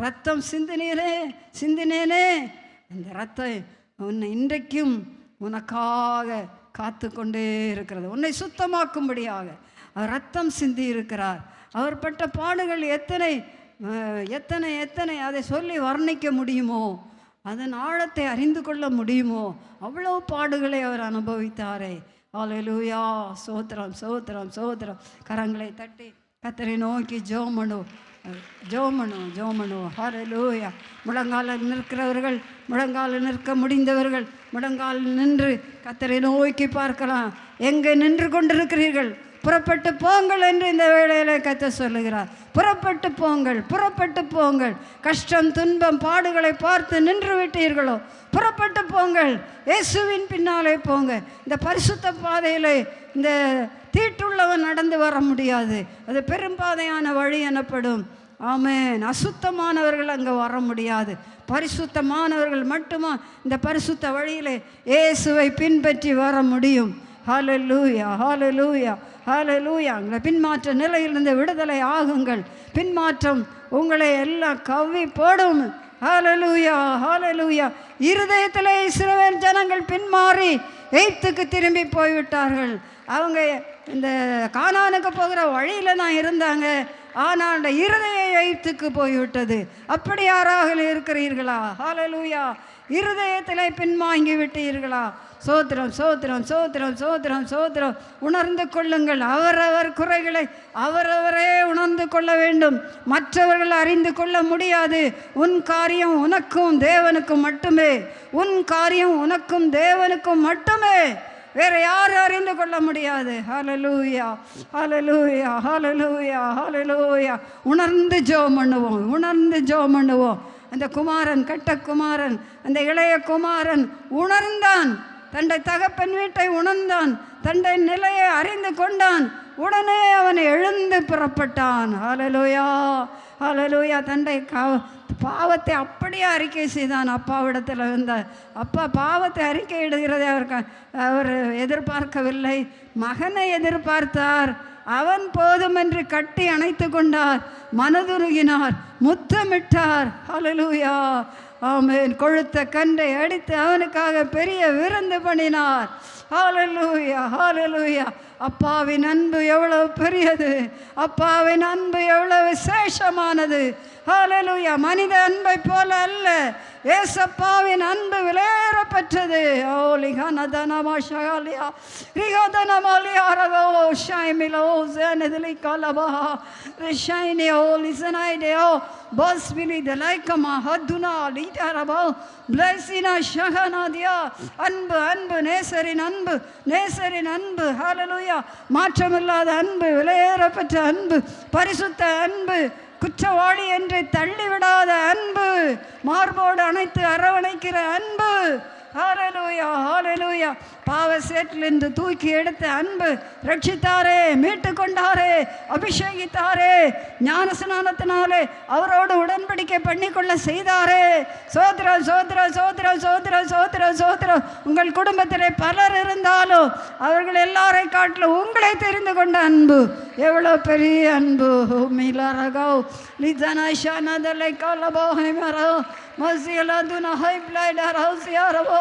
ரத்தம் சிந்தினேனே, அந்த ரத்தம் உன்னை இன்றைக்கும் உனக்காக காத்து கொண்டே இருக்கிறது. உன்னை சுத்தமாக்கும்படியாக அவர் ரத்தம் சிந்தி இருக்கிறார். அவர் பட்ட பாடுகள் எத்தனை எத்தனை எத்தனை அதை சொல்லி வர்ணிக்க முடியுமோ, அதன் ஆழத்தை அறிந்து கொள்ள முடியுமோ, அவ்வளோ பாடுகளை அவர் அனுபவித்தாரே. ஹல்லேலூயா. சோத்திரம் சோத்திரம் சோத்திரம். கரங்களை தட்டி கர்த்தரை நோக்கி ஜெபம் பண்ணுவோம். ஹல்லேலூயா. முழங்காலில் நிற்கிறவர்கள், முழங்காலில் நிற்க முடிந்தவர்கள் முழங்காலில் நின்று கர்த்தரை நோக்கி பார்க்கலாம். எங்கே நின்று கொண்டிருக்கிறீர்கள்? புறப்பட்டு போங்கள் என்று இந்த வேளையில் கர்த்தர் சொல்லுகிறார். புறப்பட்டு போங்கள், புறப்பட்டு போங்கள். கஷ்டம், துன்பம், பாடுகளை பார்த்து நின்று விட்டீர்களோ, புறப்பட்டு போங்கள், இயேசுவின் பின்னாலே போங்க. இந்த பரிசுத்த பாதையில் இந்த தீட்டுள்ளவன் நடந்து வர முடியாது, அது பெரும்பாதையான வழி எனப்படும். ஆமென். அசுத்தமானவர்கள் அங்கே வர முடியாது, பரிசுத்தமானவர்கள் மட்டுமா இந்த பரிசுத்த வழியிலே இயேசுவை பின்பற்றி வர முடியும். ஹல்லேலூயா, ஹல்லேலூயா, ஹல்லேலூயா. உங்களை பின்மாற்ற நிலையிலிருந்து விடுதலை ஆகுங்கள். பின்மாற்றம் உங்களை எல்லாம் கவ்வி போடும். ஹல்லேலூயா, ஹல்லேலூயா. இருதயத்திலே இஸ்ரவேல் ஜனங்கள் பின்மாறி எகிப்துக்கு திரும்பி போய்விட்டார்கள். அவங்க இந்த கானானுக்கு போகிற வழியில் தான் இருந்தாங்க, ஆனால் அந்த இருதய எகிப்துக்கு போய்விட்டது. அப்படி யாராக இருக்கிறீர்களா? ஹல்லேலூயா. இருதயத்திலே பின்வாங்கி விட்டீர்களா? சோத்திரம் சோத்திரம் சோத்திரம் சோத்திரம் சோத்திரம். உணர்ந்து கொள்ளுங்கள். அவரவர் குறைகளை அவரவரே உணர்ந்து கொள்ள வேண்டும். மற்றவர்கள் அறிந்து கொள்ள முடியாது. உன் காரியம் உனக்கும் தேவனுக்கும் மட்டுமே. உன் காரியம் உனக்கும் தேவனுக்கும் மட்டுமே. வேற யாரும் அறிந்து கொள்ள முடியாது. ஹல்லேலூயா, ஹல்லேலூயா, ஹல்லேலூயா, ஹல்லேலூயா. உணர்ந்து ஜெபம் பண்ணுவோம், உணர்ந்து ஜெபம் பண்ணுவோம். அந்த குமாரன், கட்ட குமாரன், அந்த இளைய குமாரன் உணர்ந்தான். தன்னை தகப்பன் வீட்டை உணர்ந்தான், தன்னை நிலையை அறிந்து கொண்டான். உடனே அவன் எழுந்து புறப்பட்டான். ஹல்லேலூயா, ஹல்லேலூயா. தன்னை பாவத்தை அப்படியே அறிக்கை செய்தான். அப்பாவிடத்தில் வந்தார். அப்பா பாவத்தை அறிக்கை இடுகிறதை அவர் எதிர்பார்க்கவில்லை, மகனை எதிர்பார்த்தார். அவன் போதும் என்று கட்டி அணைத்து கொண்டார், மனதுருகினார், முத்தமிட்டார். ஹல்லேலூயா, ஆமென். கொழுத்த கன்றை அடித்து அவனுக்காக பெரிய விருந்து பண்ணினார். ஹல்லேலூயா, ஹல்லேலூயா. அப்பாவின் அன்பு எவ்வளவு பெரியது, அப்பாவின் அன்பு எவ்வளவு விசேஷமானது. ஹல்லேலூயா. மனித அன்பை போல அல்ல, ஏசப்பாவின் அன்பு விலையேறப்பட்டது. ஓ லிகனதனமா ஷகாலியா ரிகதனமாலியா ரகோ ஷைமிலோ ஜனதிலி கலபா ரிஷைனியோ லிசனைடோ பஸ்மிலி தலைக்கமா ஹதுனா லீட்டரபா பிளஸினா ஷகனாதியா. அன்பு, அன்பு, நேசரின் அன்பு, நேசரின் அன்பு. ஹல்லேலூயா. மாற்றமில்லாத அன்பு, விலையேறப்பட்ட அன்பு, பரிசுத்த அன்பு, குற்றவாளி என்று தள்ளிவிடாத அன்பு, மார்போடு அணைத்து அரவணைக்கிற அன்பு. ஹல்லேலூயா, ஹல்லேலூயா. பாவ சேற்றிலிருந்து தூக்கி எடுத்த அன்பு, ரட்சித்தாரே, மீட்டு கொண்டாரே, அபிஷேகித்தாரே, ஞான ஸ்நானத்தினாலே அவரோடு உடன்படிக்கை பண்ணிக்கொள்ள செய்தாரே. சோத்ரம், சோத்ரம், சோத்ரம், சோத்ரம், சோத்ரம், சோத்ரம். உங்கள் குடும்பத்திலே பலர் இருந்தாலும் அவர்கள் எல்லாரை காட்டிலும் உங்களை தெரிந்து கொண்ட அன்பு எவ்வளோ பெரிய அன்பு. மிலரகோ லிஜனாஷானதலை கலபோஹை மரோ மசியலதுன ஹைப்ளைடர் ஹவுசியாரவோ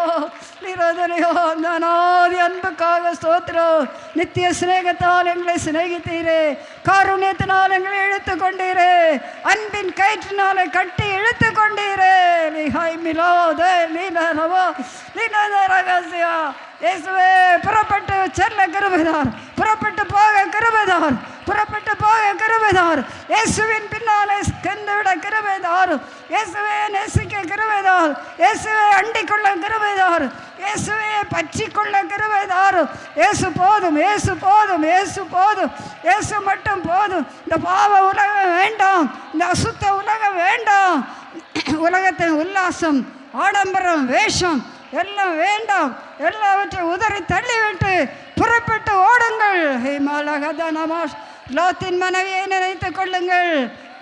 லிரோதலியோ. நானாதி அன்புக்காக ஸ்தோத்திரம். நித்திய சிநேகத்தால் எங்களை சிநேகித்தீரே, காருண்யத்தினால் எங்களை இழுத்து கொண்டீரே, அன்பின் கயிற்றினாலே கட்டி இழுத்து கொண்டீரே. லிஹை மிலோதே லீலரவோ லீலரகசியா. இயேசுவே, புறப்பட்டு செல்ல கிருபைதார், புறப்பட்டு போக கிருபைதார், புறப்பட்டு போக கிருபைதார். இயேசுவின் பின்னாலே கந்துவிட கிருபைதார். இயேசுவே, நேசிக்க கிருபைதார். இயேசுவே, அண்டிக்கொள்ள கிருபைதார். இயேசுவே, பற்றிக்கொள்ள கிருபைதார். இயேசு போதும், இயேசு போதும், இயேசு போதும், இயேசு மட்டும் போதும். இந்த பாவ உலகம் வேண்டாம், இந்த அசுத்த உலகம் வேண்டாம். உலகத்தின் உல்லாசம், ஆடம்பரம், வேஷம் எல்லாம் வேண்டாம். எல்லாவற்றையும் உதறி தள்ளிவிட்டு புறப்பட்டு ஓடுங்கள். லோத்தின் மனைவியை நினைத்துக் கொள்ளுங்கள்,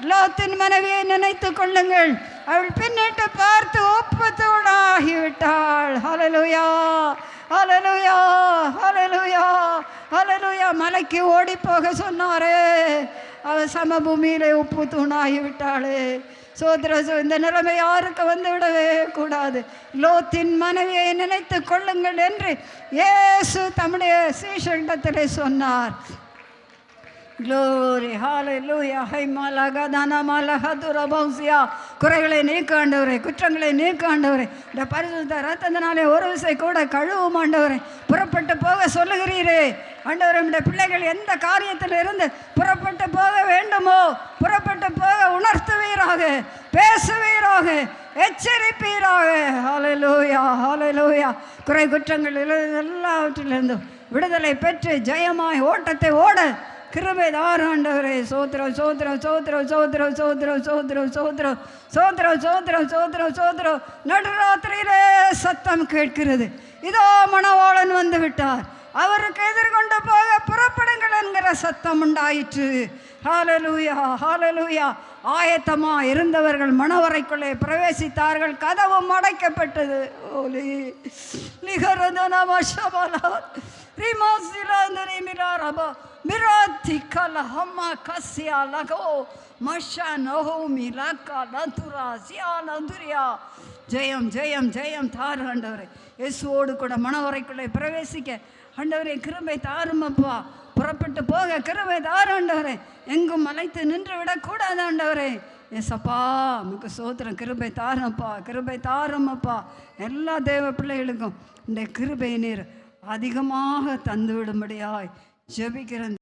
லோத்தின் மனைவியை நினைத்துக் கொள்ளுங்கள். அவள் பின்னிட்டு பார்த்து ஒப்புத்தூடாகிவிட்டாள். ஹல்லேலூயா, ஹல்லேலூயா, ஹல்லேலூயா, ஹல்லேலூயா. மலைக்கு ஓடி போக சொன்னாரே, அவள் சமபூமியிலே உப்பு தூணாகிவிட்டாளே. சோதரசோ, இந்த நிலைமை யாருக்கு வந்து விடவே கூடாது. லோத்தின் மனைவியை நினைத்து கொள்ளுங்கள் என்று இயேசு தம்முடைய சீஷரிடத்திலே சொன்னார். க்ளோரி, ஹல்லேலூயா. ஹைமலகதனமலகதுரபௌசியா. குறைகளை நீக்க ஆண்டவரே, குற்றங்களை நீக்க ஆண்டவரே, இந்த பரிசுத்த ரத்தத்தினாலே ஒரு விசை கூட கழுவும் ஆண்டவரே. புறப்பட்டு போக சொல்லுகிறீரே ஆண்டவரே. நம்முடைய பிள்ளைகள் எந்த காரியத்தில் இருந்து புறப்பட்டு போக வேண்டுமோ புறப்பட்டு போக உணர்த்துவீராக, பேசுவீராக, எச்சரிப்பீராக. ஹல்லேலூயா, ஹல்லேலூயா. குறை குற்றங்கள் எல்லாவற்றிலிருந்தும் விடுதலை பெற்று ஜெயமாய் ஓட்டத்தை ஓட கிருபை தாரும் ஆண்டவரே. சோத்ரம், சோத்ரம், சோத்ரம், சோத்ரம், சோத்ரம், சோத்ரம், சோத்ரம், சோத்ரம், சோத்ரம், சோத்ரம், சோத்ரம். நடுராத்திரியிலே சத்தம் கேட்கிறது, இதோ மணவாளன் வந்து விட்டார், அவருக்கு எதிர்கொண்டு போக புறப்படுங்கள் என்கிற சத்தம் உண்டாயிற்று. ஹல்லேலூயா, ஹல்லேலூயா. ஆயத்தமா இருந்தவர்கள் மணவரைக்குள்ளே பிரவேசித்தார்கள், கதவும் அடைக்கப்பட்டது. ஓலி லிகரதனமா ஷபலா ரிமாசிலாந்தரி மிராரபா மிராத்தி கலஹம்மா கஸ்யா லகோ மஷா நஹோ மிலகா நதுரா சியா நதுரியா. ஜெயம், ஜெயம், ஜெயம் தாரு ஆண்டவரே. இயேசுவோடு கூட மணவரைக்குள்ளே பிரவேசிக்க ஆண்டவரே கிருபை தாருமப்பா. புறப்பட்டு போக கிருபை தாரு ஆண்டவரே. எங்கும் மலைத்து நின்று விடக்கூடாது ஆண்டவரே. ஏசப்பா, நமக்கு சோத்திரம். கிருபை தாருமப்பா, கிருபை தாருமப்பா. எல்லா தேவ பிள்ளைகளுக்கும் இந்த கிருபை நீர் அதிகமாக தந்து விடும்படியாய் ஜெபிக்கிறேன்.